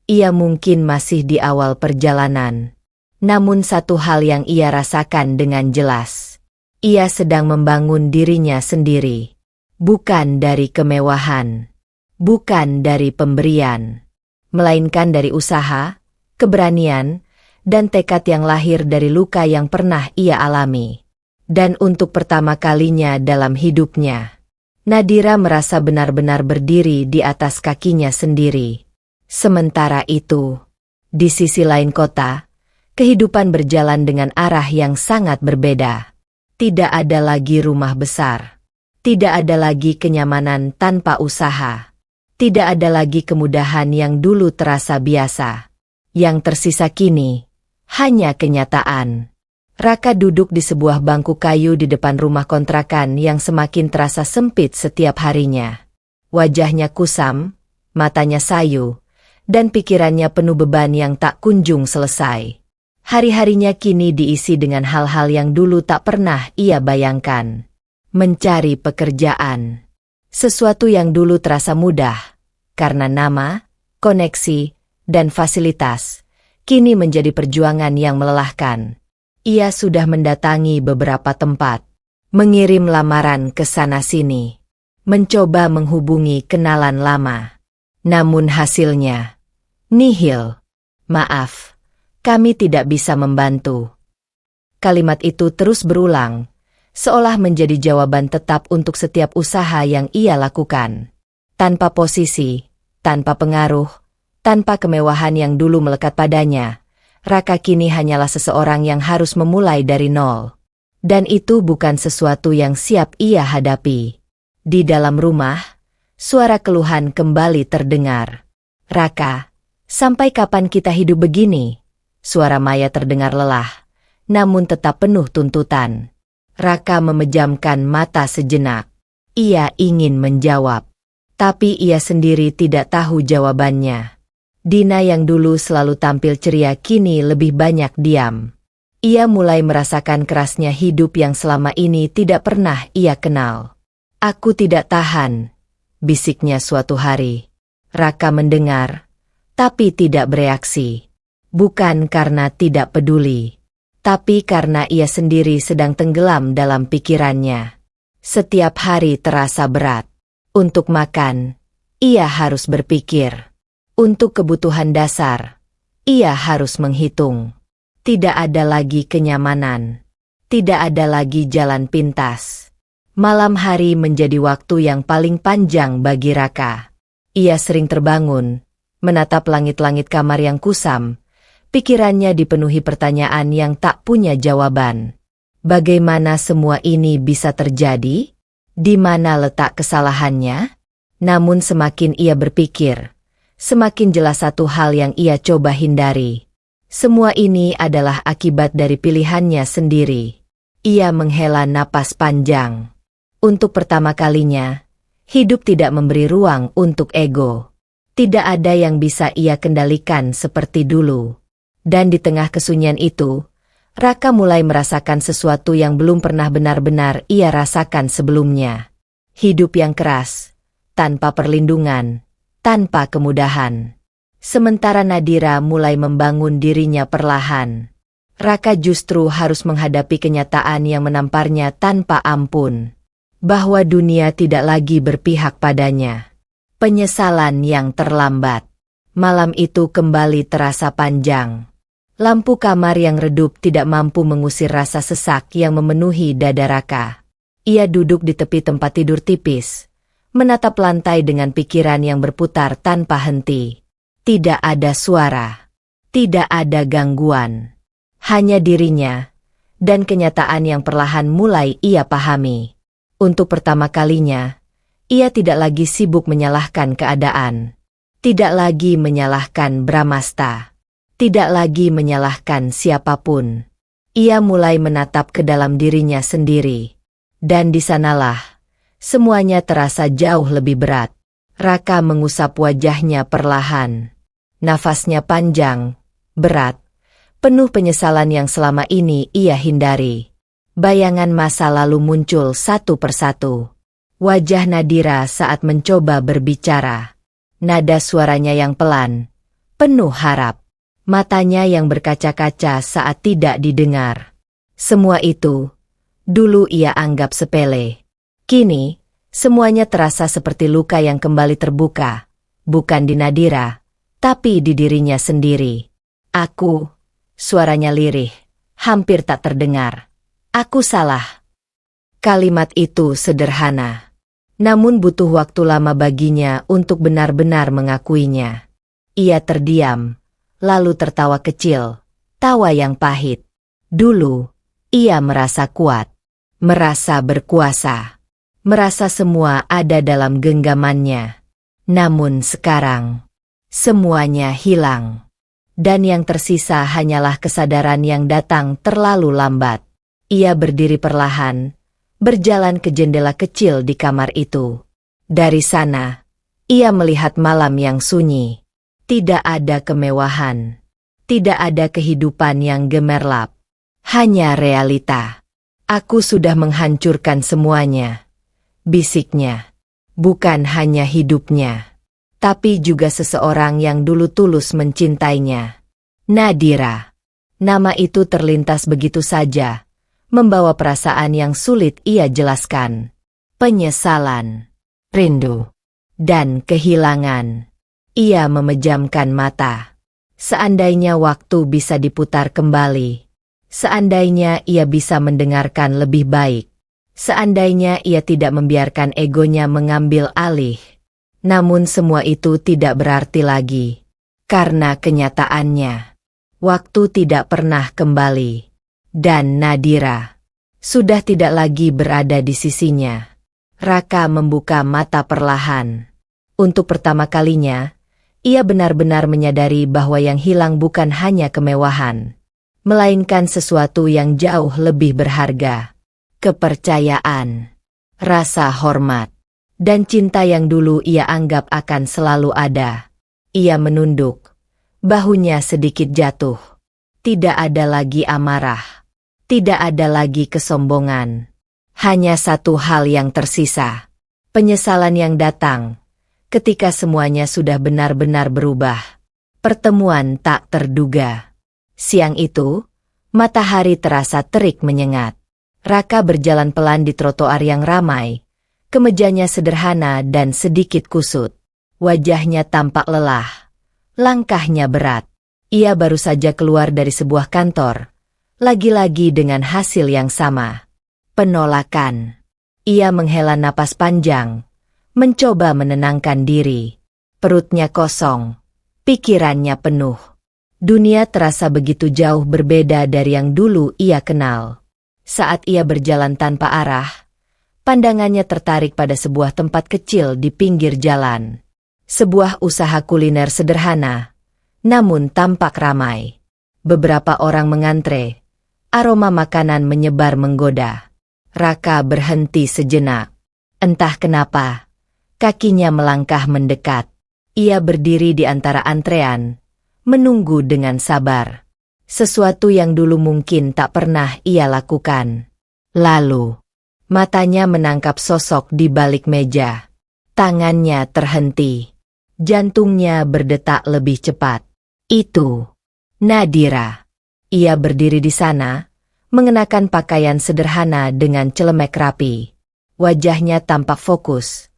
Ia mungkin masih di awal perjalanan. Namun satu hal yang ia rasakan dengan jelas. Ia sedang membangun dirinya sendiri. Bukan dari kemewahan. Bukan dari pemberian. Melainkan dari usaha, keberanian, dan tekad yang lahir dari luka yang pernah ia alami. Dan untuk pertama kalinya dalam hidupnya, Nadira merasa benar-benar berdiri di atas kakinya sendiri. Sementara itu, di sisi lain kota, kehidupan berjalan dengan arah yang sangat berbeda. Tidak ada lagi rumah besar. Tidak ada lagi kenyamanan tanpa usaha. Tidak ada lagi kemudahan yang dulu terasa biasa. Yang tersisa kini hanya kenyataan. Raka duduk di sebuah bangku kayu di depan rumah kontrakan yang semakin terasa sempit setiap harinya. Wajahnya kusam, matanya sayu, dan pikirannya penuh beban yang tak kunjung selesai. Hari-harinya kini diisi dengan hal-hal yang dulu tak pernah ia bayangkan. Mencari pekerjaan. Sesuatu yang dulu terasa mudah, karena nama, koneksi, dan fasilitas, kini menjadi perjuangan yang melelahkan. Ia sudah mendatangi beberapa tempat, mengirim lamaran ke sana-sini, mencoba menghubungi kenalan lama. Namun hasilnya nihil. Maaf, kami tidak bisa membantu. Kalimat itu terus berulang, seolah menjadi jawaban tetap untuk setiap usaha yang ia lakukan. Tanpa posisi, tanpa pengaruh, tanpa kemewahan yang dulu melekat padanya, Raka kini hanyalah seseorang yang harus memulai dari nol. Dan itu bukan sesuatu yang siap ia hadapi. Di dalam rumah, suara keluhan kembali terdengar. "Raka, sampai kapan kita hidup begini?" Suara Maya terdengar lelah, namun tetap penuh tuntutan. Raka memejamkan mata sejenak. Ia ingin menjawab, tapi ia sendiri tidak tahu jawabannya. Dina yang dulu selalu tampil ceria kini lebih banyak diam. Ia mulai merasakan kerasnya hidup yang selama ini tidak pernah ia kenal. "Aku tidak tahan," bisiknya suatu hari. Raka mendengar, tapi tidak bereaksi. Bukan karena tidak peduli, tapi karena ia sendiri sedang tenggelam dalam pikirannya. Setiap hari terasa berat. Untuk makan, ia harus berpikir. Untuk kebutuhan dasar, ia harus menghitung. Tidak ada lagi kenyamanan. Tidak ada lagi jalan pintas. Malam hari menjadi waktu yang paling panjang bagi Raka. Ia sering terbangun, menatap langit-langit kamar yang kusam. Pikirannya dipenuhi pertanyaan yang tak punya jawaban. Bagaimana semua ini bisa terjadi? Di mana letak kesalahannya? Namun semakin ia berpikir, semakin jelas satu hal yang ia coba hindari. Semua ini adalah akibat dari pilihannya sendiri. Ia menghela napas panjang. Untuk pertama kalinya, hidup tidak memberi ruang untuk ego. Tidak ada yang bisa ia kendalikan seperti dulu. Dan di tengah kesunyian itu, Raka mulai merasakan sesuatu yang belum pernah benar-benar ia rasakan sebelumnya. Hidup yang keras, tanpa perlindungan, tanpa kemudahan. Sementara Nadira mulai membangun dirinya perlahan. Raka justru harus menghadapi kenyataan yang menamparnya tanpa ampun. Bahwa dunia tidak lagi berpihak padanya. Penyesalan yang terlambat. Malam itu kembali terasa panjang. Lampu kamar yang redup tidak mampu mengusir rasa sesak yang memenuhi dada Raka. Ia duduk di tepi tempat tidur tipis, menatap lantai dengan pikiran yang berputar tanpa henti. Tidak ada suara, tidak ada gangguan. Hanya dirinya, dan kenyataan yang perlahan mulai ia pahami. Untuk pertama kalinya, ia tidak lagi sibuk menyalahkan keadaan. Tidak lagi menyalahkan Bramasta. Tidak lagi menyalahkan siapapun. Ia mulai menatap ke dalam dirinya sendiri. Dan di sanalah, semuanya terasa jauh lebih berat. Raka mengusap wajahnya perlahan. Nafasnya panjang, berat, penuh penyesalan yang selama ini ia hindari. Bayangan masa lalu muncul satu persatu. Wajah Nadira saat mencoba berbicara. Nada suaranya yang pelan, penuh harap. Matanya yang berkaca-kaca saat tidak didengar. Semua itu, dulu ia anggap sepele. Kini, semuanya terasa seperti luka yang kembali terbuka. Bukan di Nadira, tapi di dirinya sendiri. "Aku," suaranya lirih, hampir tak terdengar. "Aku salah." Kalimat itu sederhana. Namun butuh waktu lama baginya untuk benar-benar mengakuinya. Ia terdiam, lalu tertawa kecil, tawa yang pahit. Dulu, ia merasa kuat. merasa berkuasa, merasa semua ada dalam genggamannya. Namun sekarang, semuanya hilang. Dan yang tersisa hanyalah kesadaran yang datang terlalu lambat. Ia berdiri perlahan, berjalan ke jendela kecil di kamar itu. Dari sana, ia melihat malam yang sunyi. Tidak ada kemewahan. Tidak ada kehidupan yang gemerlap. Hanya realita. Aku sudah menghancurkan semuanya, bisiknya. Bukan hanya hidupnya, tapi juga seseorang yang dulu tulus mencintainya. Nadira. Nama itu terlintas begitu saja, membawa perasaan yang sulit ia jelaskan. Penyesalan, rindu, dan kehilangan. Ia memejamkan mata. Seandainya waktu bisa diputar kembali. Seandainya ia bisa mendengarkan lebih baik. Seandainya ia tidak membiarkan egonya mengambil alih. Namun semua itu tidak berarti lagi. Karena kenyataannya, waktu tidak pernah kembali. Dan Nadira sudah tidak lagi berada di sisinya. Raka membuka mata perlahan. Untuk pertama kalinya, ia benar-benar menyadari bahwa yang hilang bukan hanya kemewahan, melainkan sesuatu yang jauh lebih berharga. Kepercayaan, rasa hormat, dan cinta yang dulu ia anggap akan selalu ada. Ia menunduk, bahunya sedikit jatuh. Tidak ada lagi amarah, tidak ada lagi kesombongan. Hanya satu hal yang tersisa, penyesalan yang datang ketika semuanya sudah benar-benar berubah. Pertemuan tak terduga. Siang itu, matahari terasa terik menyengat. Raka berjalan pelan di trotoar yang ramai. Kemejanya sederhana dan sedikit kusut. Wajahnya tampak lelah. Langkahnya berat. Ia baru saja keluar dari sebuah kantor. Lagi-lagi dengan hasil yang sama. Penolakan. Ia menghela napas panjang. Mencoba menenangkan diri. Perutnya kosong. Pikirannya penuh. Dunia terasa begitu jauh berbeda dari yang dulu ia kenal. Saat ia berjalan tanpa arah, pandangannya tertarik pada sebuah tempat kecil di pinggir jalan. Sebuah usaha kuliner sederhana, namun tampak ramai. Beberapa orang mengantre, aroma makanan menyebar menggoda. Raka berhenti sejenak. Entah kenapa, kakinya melangkah mendekat. Ia berdiri di antara antrean, menunggu dengan sabar. Sesuatu yang dulu mungkin tak pernah ia lakukan. Lalu, matanya menangkap sosok di balik meja. Tangannya terhenti. Jantungnya berdetak lebih cepat. Itu Nadira. Ia berdiri di sana, mengenakan pakaian sederhana dengan celemek rapi. Wajahnya tampak fokus.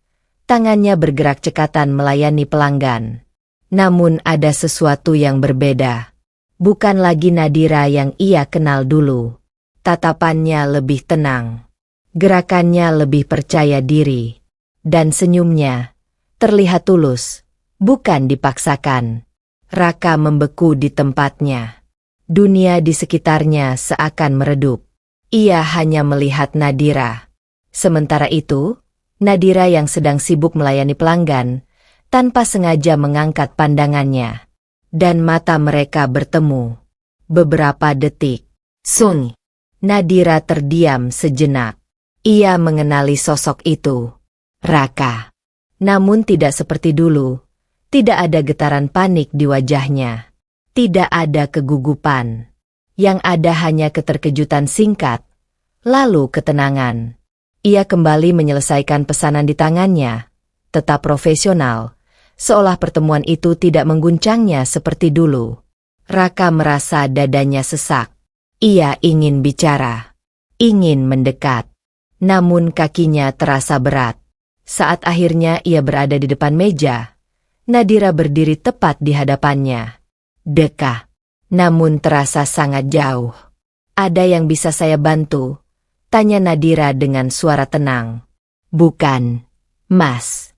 Tangannya bergerak cekatan melayani pelanggan. Namun ada sesuatu yang berbeda. Bukan lagi Nadira yang ia kenal dulu. Tatapannya lebih tenang. Gerakannya lebih percaya diri. Dan senyumnya terlihat tulus, bukan dipaksakan. Raka membeku di tempatnya. Dunia di sekitarnya seakan meredup. Ia hanya melihat Nadira. Sementara itu, Nadira yang sedang sibuk melayani pelanggan, tanpa sengaja mengangkat pandangannya. Dan mata mereka bertemu. Beberapa detik. Sun. Nadira terdiam sejenak. Ia mengenali sosok itu. Raka. Namun tidak seperti dulu. Tidak ada getaran panik di wajahnya. Tidak ada kegugupan. Yang ada hanya keterkejutan singkat. Lalu ketenangan. Ia kembali menyelesaikan pesanan di tangannya. Tetap profesional. Seolah pertemuan itu tidak mengguncangnya seperti dulu. Raka merasa dadanya sesak. Ia ingin bicara. Ingin mendekat. Namun kakinya terasa berat. Saat akhirnya ia berada di depan meja, Nadira berdiri tepat di hadapannya. Dekat. Namun terasa sangat jauh. Ada yang bisa saya bantu? Tanya Nadira dengan suara tenang. Bukan, Mas.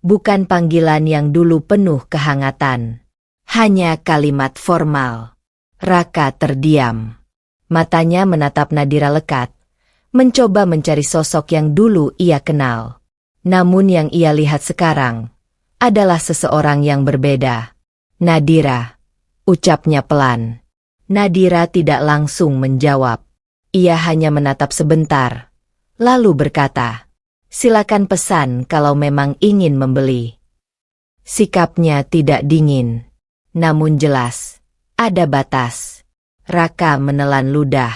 Bukan panggilan yang dulu penuh kehangatan. Hanya kalimat formal. Raka terdiam. Matanya menatap Nadira lekat, mencoba mencari sosok yang dulu ia kenal. Namun yang ia lihat sekarang adalah seseorang yang berbeda. Nadira, ucapnya pelan. Nadira tidak langsung menjawab. Ia hanya menatap sebentar, lalu berkata, "Silakan pesan kalau memang ingin membeli." Sikapnya tidak dingin, namun jelas. Ada batas. Raka menelan ludah.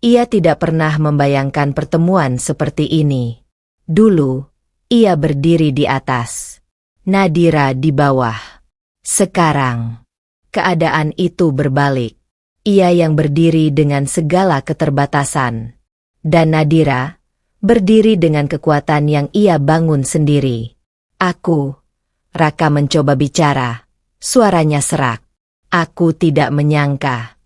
Ia tidak pernah membayangkan pertemuan seperti ini. Dulu, ia berdiri di atas. Nadira di bawah. Sekarang, keadaan itu berbalik. Ia yang berdiri dengan segala keterbatasan. Dan Nadira, berdiri dengan kekuatan yang ia bangun sendiri. Raka mencoba bicara. Suaranya serak. Aku tidak menyangka.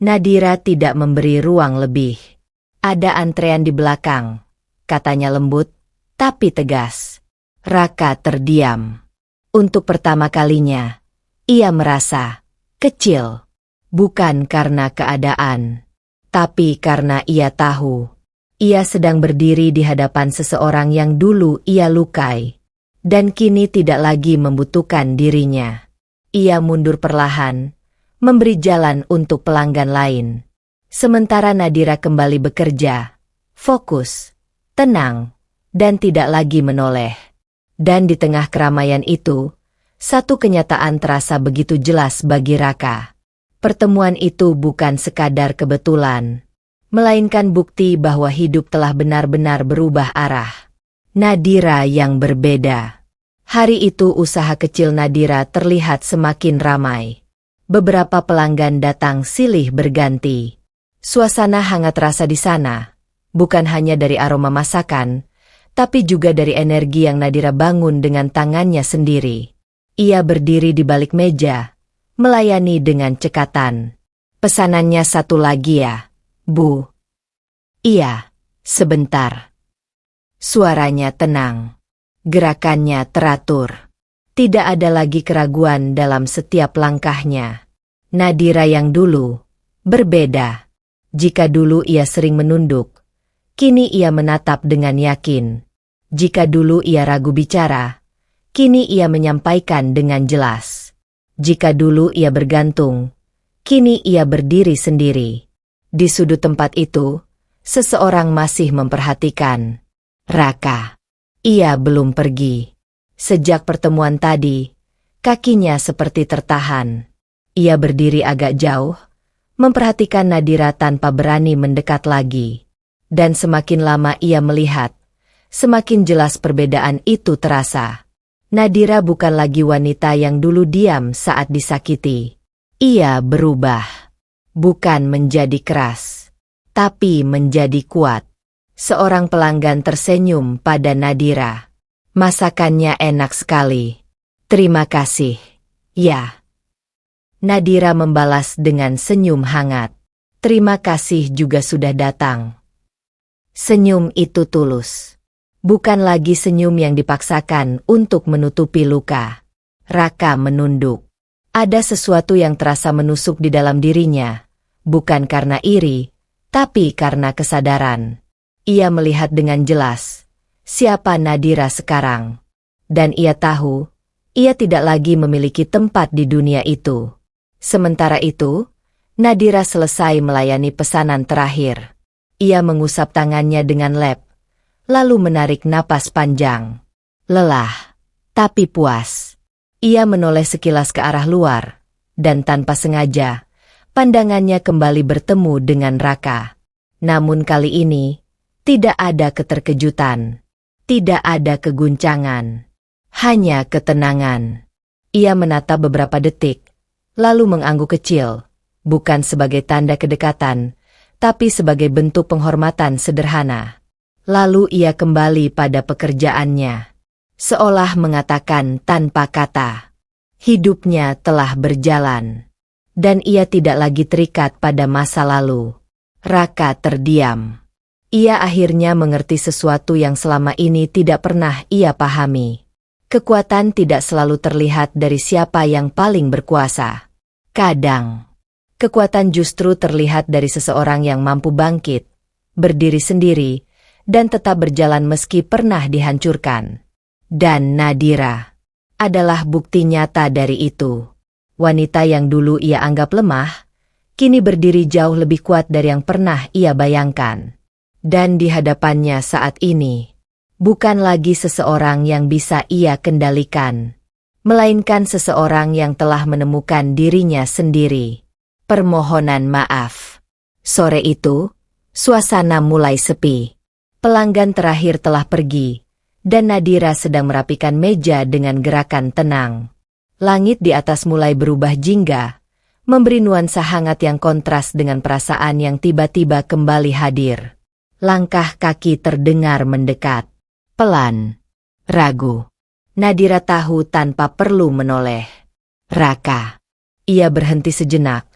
Nadira tidak memberi ruang lebih. Ada antrean di belakang, katanya lembut, tapi tegas. Raka terdiam. Untuk pertama kalinya, ia merasa kecil. Bukan karena keadaan, tapi karena ia tahu. Ia sedang berdiri di hadapan seseorang yang dulu ia lukai, dan kini tidak lagi membutuhkan dirinya. Ia mundur perlahan, memberi jalan untuk pelanggan lain. Sementara Nadira kembali bekerja, fokus, tenang, dan tidak lagi menoleh. Dan di tengah keramaian itu, satu kenyataan terasa begitu jelas bagi Raka. Pertemuan itu bukan sekadar kebetulan, melainkan bukti bahwa hidup telah benar-benar berubah arah. Nadira yang berbeda. Hari itu usaha kecil Nadira terlihat semakin ramai. Beberapa pelanggan datang silih berganti. Suasana hangat rasa di sana, bukan hanya dari aroma masakan, tapi juga dari energi yang Nadira bangun dengan tangannya sendiri. Ia berdiri di balik meja, melayani dengan cekatan. "Pesanannya satu lagi ya, Bu?" "Iya, sebentar." Suaranya tenang. Gerakannya teratur. Tidak ada lagi keraguan dalam setiap langkahnya. Nadira yang dulu berbeda. Jika dulu ia sering menunduk, kini ia menatap dengan yakin. Jika dulu ia ragu bicara, kini ia menyampaikan dengan jelas. Jika dulu ia bergantung, kini ia berdiri sendiri. Di sudut tempat itu, seseorang masih memperhatikan. Raka. Ia belum pergi. Sejak pertemuan tadi, kakinya seperti tertahan. Ia berdiri agak jauh, memperhatikan Nadira tanpa berani mendekat lagi. Dan semakin lama ia melihat, semakin jelas perbedaan itu terasa. Nadira bukan lagi wanita yang dulu diam saat disakiti. Ia berubah. Bukan menjadi keras, tapi menjadi kuat. Seorang pelanggan tersenyum pada Nadira. "Masakannya enak sekali. Terima kasih." "Ya." Nadira membalas dengan senyum hangat. "Terima kasih juga sudah datang." Senyum itu tulus. Bukan lagi senyum yang dipaksakan untuk menutupi luka. Raka menunduk. Ada sesuatu yang terasa menusuk di dalam dirinya, bukan karena iri, tapi karena kesadaran. Ia melihat dengan jelas siapa Nadira sekarang. Dan ia tahu, ia tidak lagi memiliki tempat di dunia itu. Sementara itu, Nadira selesai melayani pesanan terakhir. Ia mengusap tangannya dengan lep, lalu menarik napas panjang. Lelah, tapi puas. Ia menoleh sekilas ke arah luar, dan tanpa sengaja, pandangannya kembali bertemu dengan Raka. Namun kali ini, tidak ada keterkejutan, tidak ada keguncangan, hanya ketenangan. Ia menatap beberapa detik, lalu mengangguk kecil, bukan sebagai tanda kedekatan, tapi sebagai bentuk penghormatan sederhana. Lalu ia kembali pada pekerjaannya, seolah mengatakan tanpa kata, hidupnya telah berjalan, dan ia tidak lagi terikat pada masa lalu. Raka terdiam. Ia akhirnya mengerti sesuatu yang selama ini tidak pernah ia pahami. Kekuatan tidak selalu terlihat dari siapa yang paling berkuasa. Kadang, kekuatan justru terlihat dari seseorang yang mampu bangkit berdiri sendiri, dan tetap berjalan meski pernah dihancurkan. Dan Nadira adalah bukti nyata dari itu. Wanita yang dulu ia anggap lemah, kini berdiri jauh lebih kuat dari yang pernah ia bayangkan. Dan di hadapannya saat ini, bukan lagi seseorang yang bisa ia kendalikan, melainkan seseorang yang telah menemukan dirinya sendiri. Permohonan maaf. Sore itu, suasana mulai sepi. Pelanggan terakhir telah pergi, dan Nadira sedang merapikan meja dengan gerakan tenang. Langit di atas mulai berubah jingga, memberi nuansa hangat yang kontras dengan perasaan yang tiba-tiba kembali hadir. Langkah kaki terdengar mendekat. Pelan. Ragu. Nadira tahu tanpa perlu menoleh. Raka. Ia berhenti sejenak,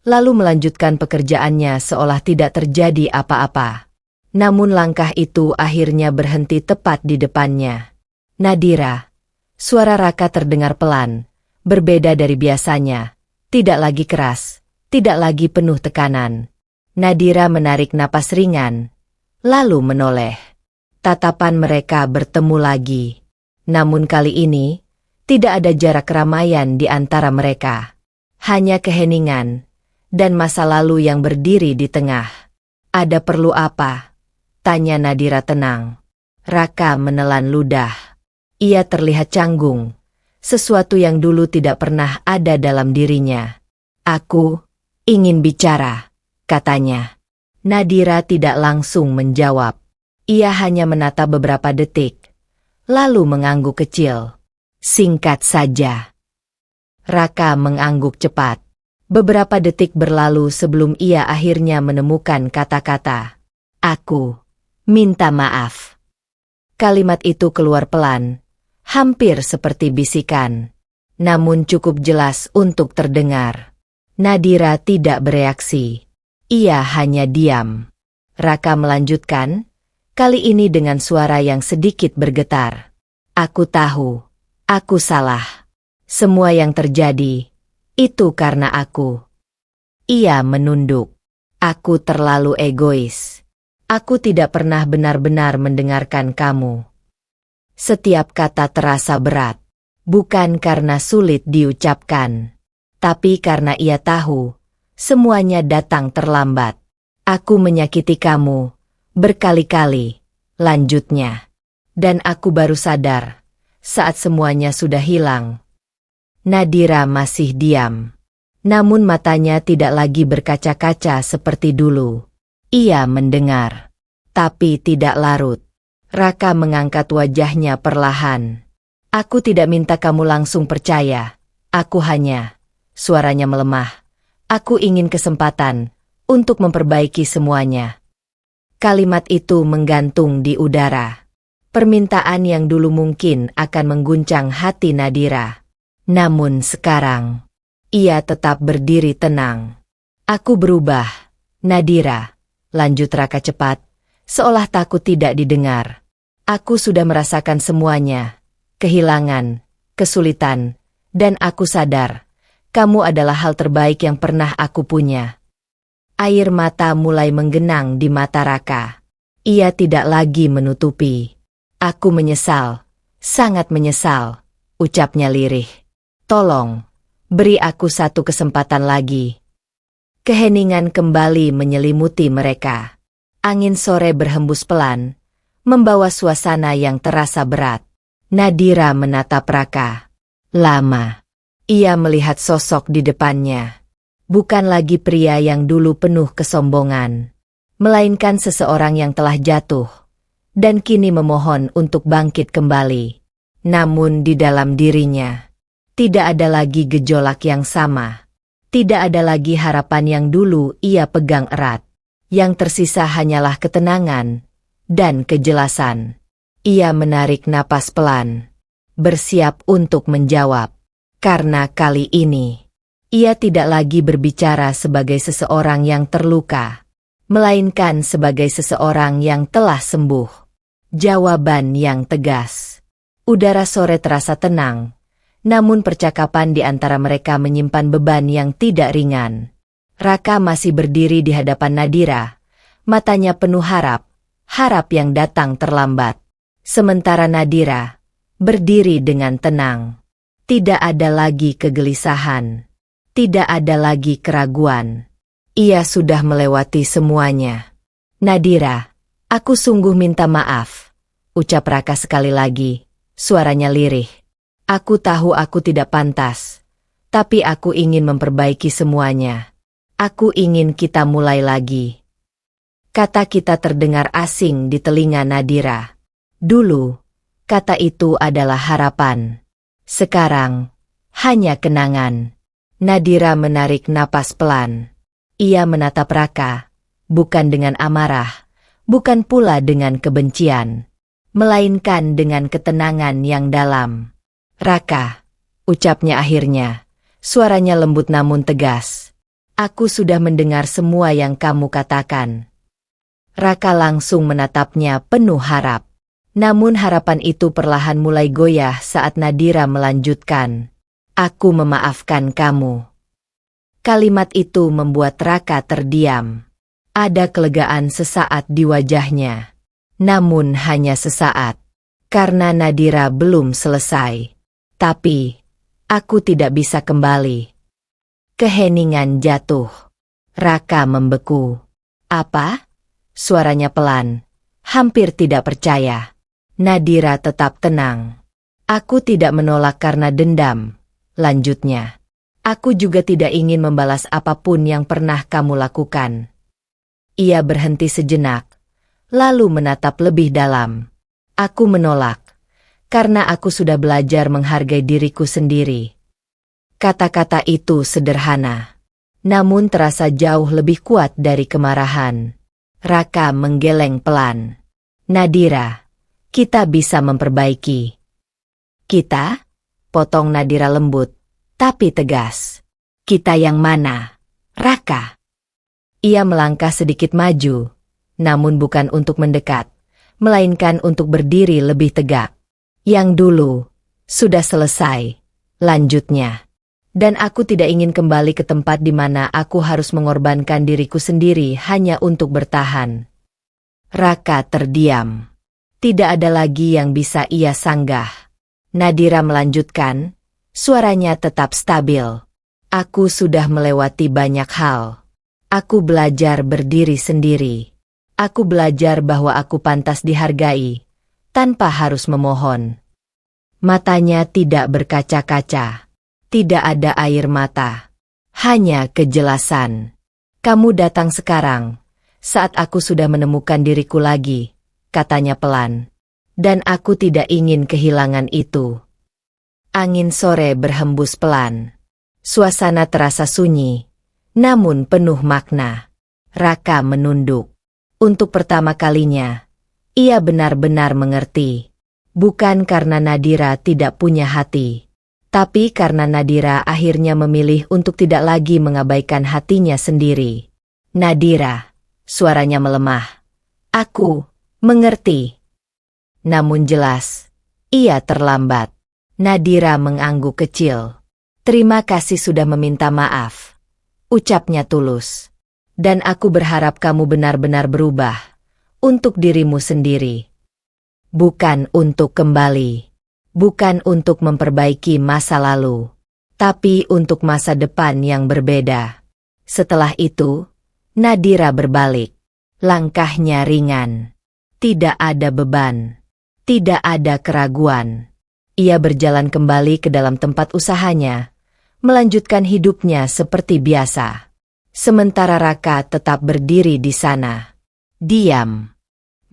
lalu melanjutkan pekerjaannya seolah tidak terjadi apa-apa. Namun langkah itu akhirnya berhenti tepat di depannya. Nadira. Suara Raka terdengar pelan, berbeda dari biasanya. Tidak lagi keras, tidak lagi penuh tekanan. Nadira menarik napas ringan, lalu menoleh. Tatapan mereka bertemu lagi. Namun kali ini, tidak ada jarak keramaian di antara mereka. Hanya keheningan, dan masa lalu yang berdiri di tengah. Ada perlu apa? Tanya Nadira tenang. Raka menelan ludah. Ia terlihat canggung, sesuatu yang dulu tidak pernah ada dalam dirinya. Aku ingin bicara, katanya. Nadira tidak langsung menjawab. Ia hanya menatap beberapa detik, lalu mengangguk kecil. Singkat saja. Raka mengangguk cepat. Beberapa detik berlalu sebelum ia akhirnya menemukan kata-kata. Aku minta maaf. Kalimat itu keluar pelan, hampir seperti bisikan, namun cukup jelas untuk terdengar. Nadira tidak bereaksi. Ia hanya diam. Raka melanjutkan, kali ini dengan suara yang sedikit bergetar. Aku tahu, aku salah. Semua yang terjadi, itu karena aku. Ia menunduk. Aku terlalu egois. Aku tidak pernah benar-benar mendengarkan kamu. Setiap kata terasa berat, bukan karena sulit diucapkan, tapi karena ia tahu, semuanya datang terlambat. Aku menyakiti kamu, berkali-kali, lanjutnya. Dan aku baru sadar, saat semuanya sudah hilang. Nadira masih diam. Namun matanya tidak lagi berkaca-kaca seperti dulu. Ia mendengar, tapi tidak larut. Raka mengangkat wajahnya perlahan. Aku tidak minta kamu langsung percaya. Aku hanya, suaranya melemah. Aku ingin kesempatan untuk memperbaiki semuanya. Kalimat itu menggantung di udara. Permintaan yang dulu mungkin akan mengguncang hati Nadira. Namun sekarang, ia tetap berdiri tenang. Aku berubah, Nadira. Lanjut Raka cepat, seolah takut tidak didengar. Aku sudah merasakan semuanya, kehilangan, kesulitan, dan aku sadar, kamu adalah hal terbaik yang pernah aku punya. Air mata mulai menggenang di mata Raka. Ia tidak lagi menutupi. Aku menyesal, sangat menyesal, ucapnya lirih. Tolong, beri aku satu kesempatan lagi. Keheningan kembali menyelimuti mereka. Angin sore berhembus pelan, membawa suasana yang terasa berat. Nadira menatap Raka. Lama. Ia melihat sosok di depannya. Bukan lagi pria yang dulu penuh kesombongan, melainkan seseorang yang telah jatuh, dan kini memohon untuk bangkit kembali. Namun di dalam dirinya, tidak ada lagi gejolak yang sama. Tidak ada lagi harapan yang dulu ia pegang erat. Yang tersisa hanyalah ketenangan dan kejelasan. Ia menarik napas pelan, bersiap untuk menjawab. Karena kali ini, ia tidak lagi berbicara sebagai seseorang yang terluka, melainkan sebagai seseorang yang telah sembuh. Jawaban yang tegas. Udara sore terasa tenang. Namun percakapan di antara mereka menyimpan beban yang tidak ringan. Raka masih berdiri di hadapan Nadira, matanya penuh harap yang datang terlambat. Sementara Nadira berdiri dengan tenang. Tidak ada lagi kegelisahan. Tidak ada lagi keraguan. Ia sudah melewati semuanya. Nadira, aku sungguh minta maaf, ucap Raka sekali lagi, suaranya lirih. Aku tahu aku tidak pantas, tapi aku ingin memperbaiki semuanya. Aku ingin kita mulai lagi. Kata kita terdengar asing di telinga Nadira. Dulu, kata itu adalah harapan. Sekarang, hanya kenangan. Nadira menarik napas pelan. Ia menatap Raka, bukan dengan amarah, bukan pula dengan kebencian, melainkan dengan ketenangan yang dalam. Raka, ucapnya akhirnya, suaranya lembut namun tegas. Aku sudah mendengar semua yang kamu katakan. Raka langsung menatapnya penuh harap. Namun harapan itu perlahan mulai goyah saat Nadira melanjutkan. Aku memaafkan kamu. Kalimat itu membuat Raka terdiam. Ada kelegaan sesaat di wajahnya. Namun hanya sesaat. Karena Nadira belum selesai. Tapi, aku tidak bisa kembali. Keheningan jatuh. Raka membeku. Apa? Suaranya pelan. Hampir tidak percaya. Nadira tetap tenang. Aku tidak menolak karena dendam. Lanjutnya. Aku juga tidak ingin membalas apapun yang pernah kamu lakukan. Ia berhenti sejenak, lalu menatap lebih dalam. Aku menolak, karena aku sudah belajar menghargai diriku sendiri. Kata-kata itu sederhana, namun terasa jauh lebih kuat dari kemarahan. Raka menggeleng pelan. Nadira, kita bisa memperbaiki. Kita? Potong Nadira lembut. Tapi tegas. Kita yang mana? Raka. Ia melangkah sedikit maju, namun bukan untuk mendekat, melainkan untuk berdiri lebih tegak. Yang dulu, sudah selesai. Lanjutnya. Dan aku tidak ingin kembali ke tempat di mana aku harus mengorbankan diriku sendiri hanya untuk bertahan. Raka terdiam. Tidak ada lagi yang bisa ia sanggah. Nadira melanjutkan. Suaranya tetap stabil. Aku sudah melewati banyak hal. Aku belajar berdiri sendiri. Aku belajar bahwa aku pantas dihargai, tanpa harus memohon. Matanya tidak berkaca-kaca. Tidak ada air mata. Hanya kejelasan. Kamu datang sekarang, saat aku sudah menemukan diriku lagi, katanya pelan. Dan aku tidak ingin kehilangan itu. Angin sore berhembus pelan. Suasana terasa sunyi, namun penuh makna. Raka menunduk. Untuk pertama kalinya, ia benar-benar mengerti. Bukan karena Nadira tidak punya hati, tapi karena Nadira akhirnya memilih untuk tidak lagi mengabaikan hatinya sendiri. Nadira, suaranya melemah. Aku mengerti. Namun jelas, ia terlambat. Nadira mengangguk kecil. Terima kasih sudah meminta maaf. Ucapnya tulus. Dan aku berharap kamu benar-benar berubah. Untuk dirimu sendiri. Bukan untuk kembali. Bukan untuk memperbaiki masa lalu. Tapi untuk masa depan yang berbeda. Setelah itu, Nadira berbalik. Langkahnya ringan. Tidak ada beban. Tidak ada keraguan. Ia berjalan kembali ke dalam tempat usahanya, melanjutkan hidupnya seperti biasa. Sementara Raka tetap berdiri di sana. Diam.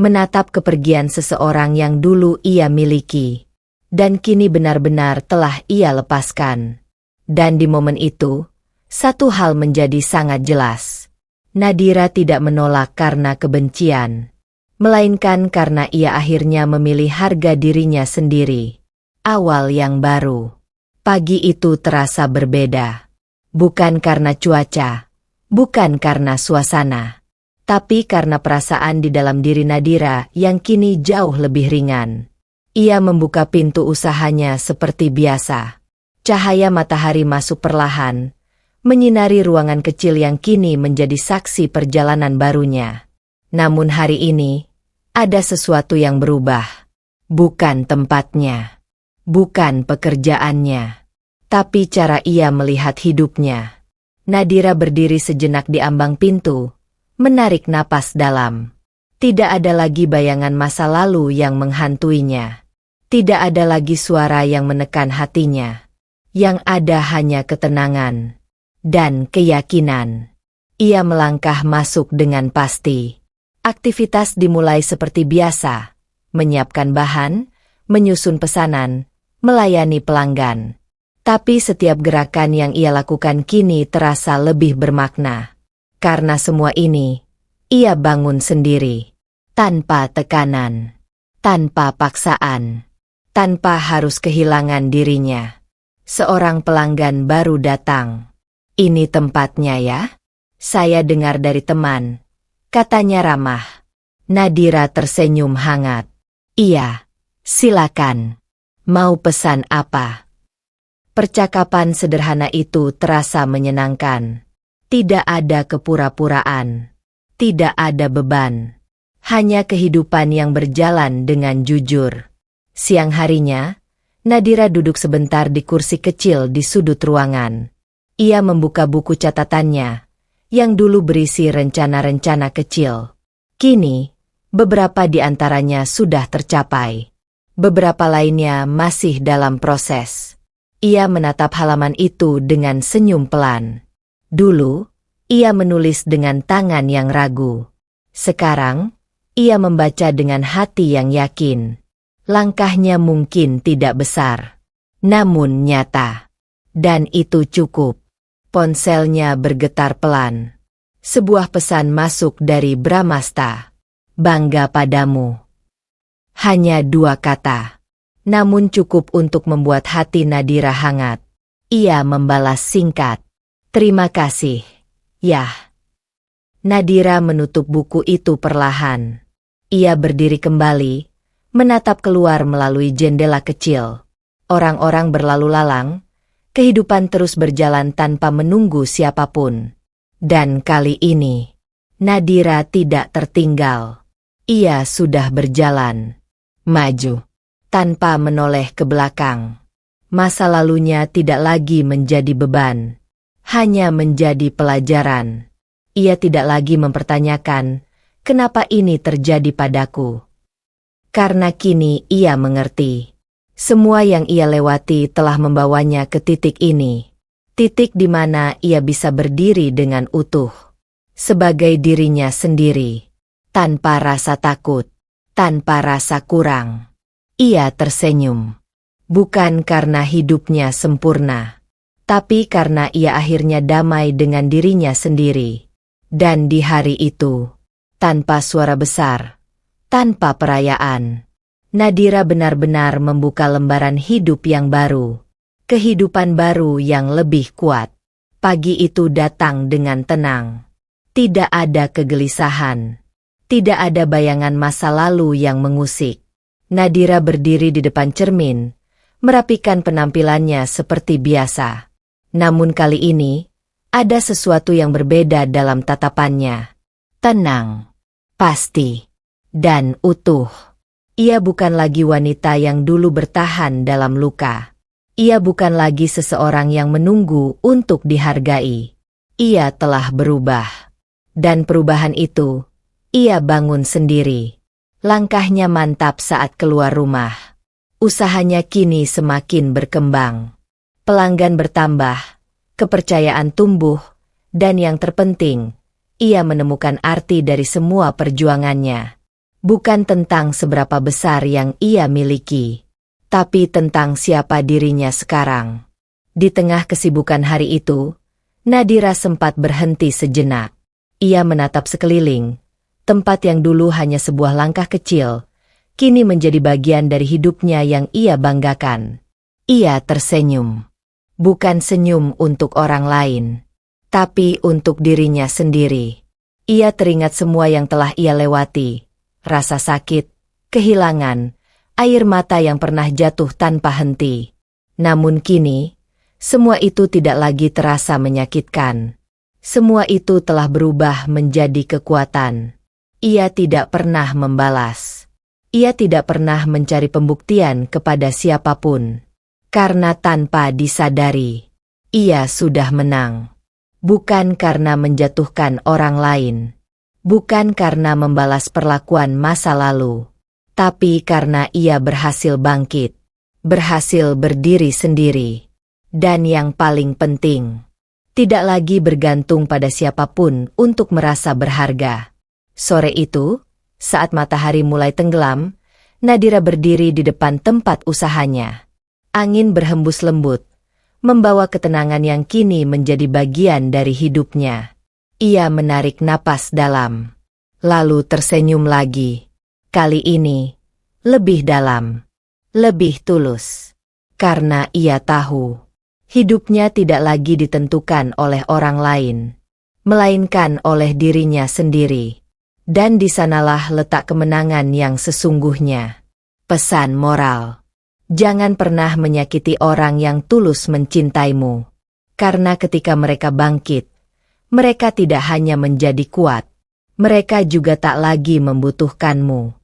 Menatap kepergian seseorang yang dulu ia miliki. Dan kini benar-benar telah ia lepaskan. Dan di momen itu, satu hal menjadi sangat jelas. Nadira tidak menolak karena kebencian. Melainkan karena ia akhirnya memilih harga dirinya sendiri. Awal yang baru. Pagi itu terasa berbeda. Bukan karena cuaca, bukan karena suasana, tapi karena perasaan di dalam diri Nadira yang kini jauh lebih ringan. Ia membuka pintu usahanya seperti biasa. Cahaya matahari masuk perlahan, menyinari ruangan kecil yang kini menjadi saksi perjalanan barunya. Namun hari ini, ada sesuatu yang berubah. Bukan tempatnya, bukan pekerjaannya, tapi cara ia melihat hidupnya. Nadira berdiri sejenak di ambang pintu, menarik napas dalam. Tidak ada lagi bayangan masa lalu yang menghantuinya. Tidak ada lagi suara yang menekan hatinya. Yang ada hanya ketenangan dan keyakinan. Ia melangkah masuk dengan pasti. Aktivitas dimulai seperti biasa. Menyiapkan bahan, menyusun pesanan, melayani pelanggan. Tapi setiap gerakan yang ia lakukan kini terasa lebih bermakna. Karena semua ini, ia bangun sendiri. Tanpa tekanan, tanpa paksaan, tanpa harus kehilangan dirinya. Seorang pelanggan baru datang. "Ini tempatnya ya? Saya dengar dari teman," katanya ramah. Nadira tersenyum hangat. "Iya, silakan. Mau pesan apa?" Percakapan sederhana itu terasa menyenangkan. Tidak ada kepura-puraan. Tidak ada beban. Hanya kehidupan yang berjalan dengan jujur. Siang harinya, Nadira duduk sebentar di kursi kecil di sudut ruangan. Ia membuka buku catatannya, yang dulu berisi rencana-rencana kecil. Kini, beberapa di antaranya sudah tercapai. Beberapa lainnya masih dalam proses. Ia menatap halaman itu dengan senyum pelan. Dulu, ia menulis dengan tangan yang ragu. Sekarang, ia membaca dengan hati yang yakin. Langkahnya mungkin tidak besar, namun nyata. Dan itu cukup. Ponselnya bergetar pelan. Sebuah pesan masuk dari Bramasta. "Bangga padamu." Hanya 2 kata. Namun cukup untuk membuat hati Nadira hangat. Ia membalas singkat. "Terima kasih, Yah." Nadira menutup buku itu perlahan. Ia berdiri kembali, menatap keluar melalui jendela kecil. Orang-orang berlalu lalang, kehidupan terus berjalan tanpa menunggu siapapun. Dan kali ini, Nadira tidak tertinggal. Ia sudah berjalan maju, tanpa menoleh ke belakang. Masa lalunya tidak lagi menjadi beban, hanya menjadi pelajaran. Ia tidak lagi mempertanyakan, "Kenapa ini terjadi padaku?" Karena kini ia mengerti. Semua yang ia lewati telah membawanya ke titik ini. Titik di mana ia bisa berdiri dengan utuh. Sebagai dirinya sendiri. Tanpa rasa takut. Tanpa rasa kurang. Ia tersenyum. Bukan karena hidupnya sempurna. Tapi karena ia akhirnya damai dengan dirinya sendiri. Dan di hari itu, tanpa suara besar, tanpa perayaan, Nadira benar-benar membuka lembaran hidup yang baru. Kehidupan baru yang lebih kuat. Pagi itu datang dengan tenang. Tidak ada kegelisahan. Tidak ada bayangan masa lalu yang mengusik. Nadira berdiri di depan cermin, merapikan penampilannya seperti biasa. Namun kali ini, ada sesuatu yang berbeda dalam tatapannya. Tenang, pasti, dan utuh. Ia bukan lagi wanita yang dulu bertahan dalam luka. Ia bukan lagi seseorang yang menunggu untuk dihargai. Ia telah berubah. Dan perubahan itu, ia bangun sendiri. Langkahnya mantap saat keluar rumah. Usahanya kini semakin berkembang. Pelanggan bertambah, kepercayaan tumbuh, dan yang terpenting, ia menemukan arti dari semua perjuangannya. Bukan tentang seberapa besar yang ia miliki, tapi tentang siapa dirinya sekarang. Di tengah kesibukan hari itu, Nadira sempat berhenti sejenak. Ia menatap sekeliling. Tempat yang dulu hanya sebuah langkah kecil, kini menjadi bagian dari hidupnya yang ia banggakan. Ia tersenyum. Bukan senyum untuk orang lain, tapi untuk dirinya sendiri. Ia teringat semua yang telah ia lewati. Rasa sakit, kehilangan, air mata yang pernah jatuh tanpa henti. Namun kini, semua itu tidak lagi terasa menyakitkan. Semua itu telah berubah menjadi kekuatan. Ia tidak pernah membalas. Ia tidak pernah mencari pembuktian kepada siapapun. Karena tanpa disadari, ia sudah menang. Bukan karena menjatuhkan orang lain. Bukan karena membalas perlakuan masa lalu. Tapi karena ia berhasil bangkit. Berhasil berdiri sendiri. Dan yang paling penting, tidak lagi bergantung pada siapapun untuk merasa berharga. Sore itu, saat matahari mulai tenggelam, Nadira berdiri di depan tempat usahanya. Angin berhembus lembut, membawa ketenangan yang kini menjadi bagian dari hidupnya. Ia menarik napas dalam, lalu tersenyum lagi. Kali ini, lebih dalam, lebih tulus. Karena ia tahu, hidupnya tidak lagi ditentukan oleh orang lain, melainkan oleh dirinya sendiri. Dan di sanalah letak kemenangan yang sesungguhnya. Pesan moral. Jangan pernah menyakiti orang yang tulus mencintaimu. Karena ketika mereka bangkit, mereka tidak hanya menjadi kuat, mereka juga tak lagi membutuhkanmu.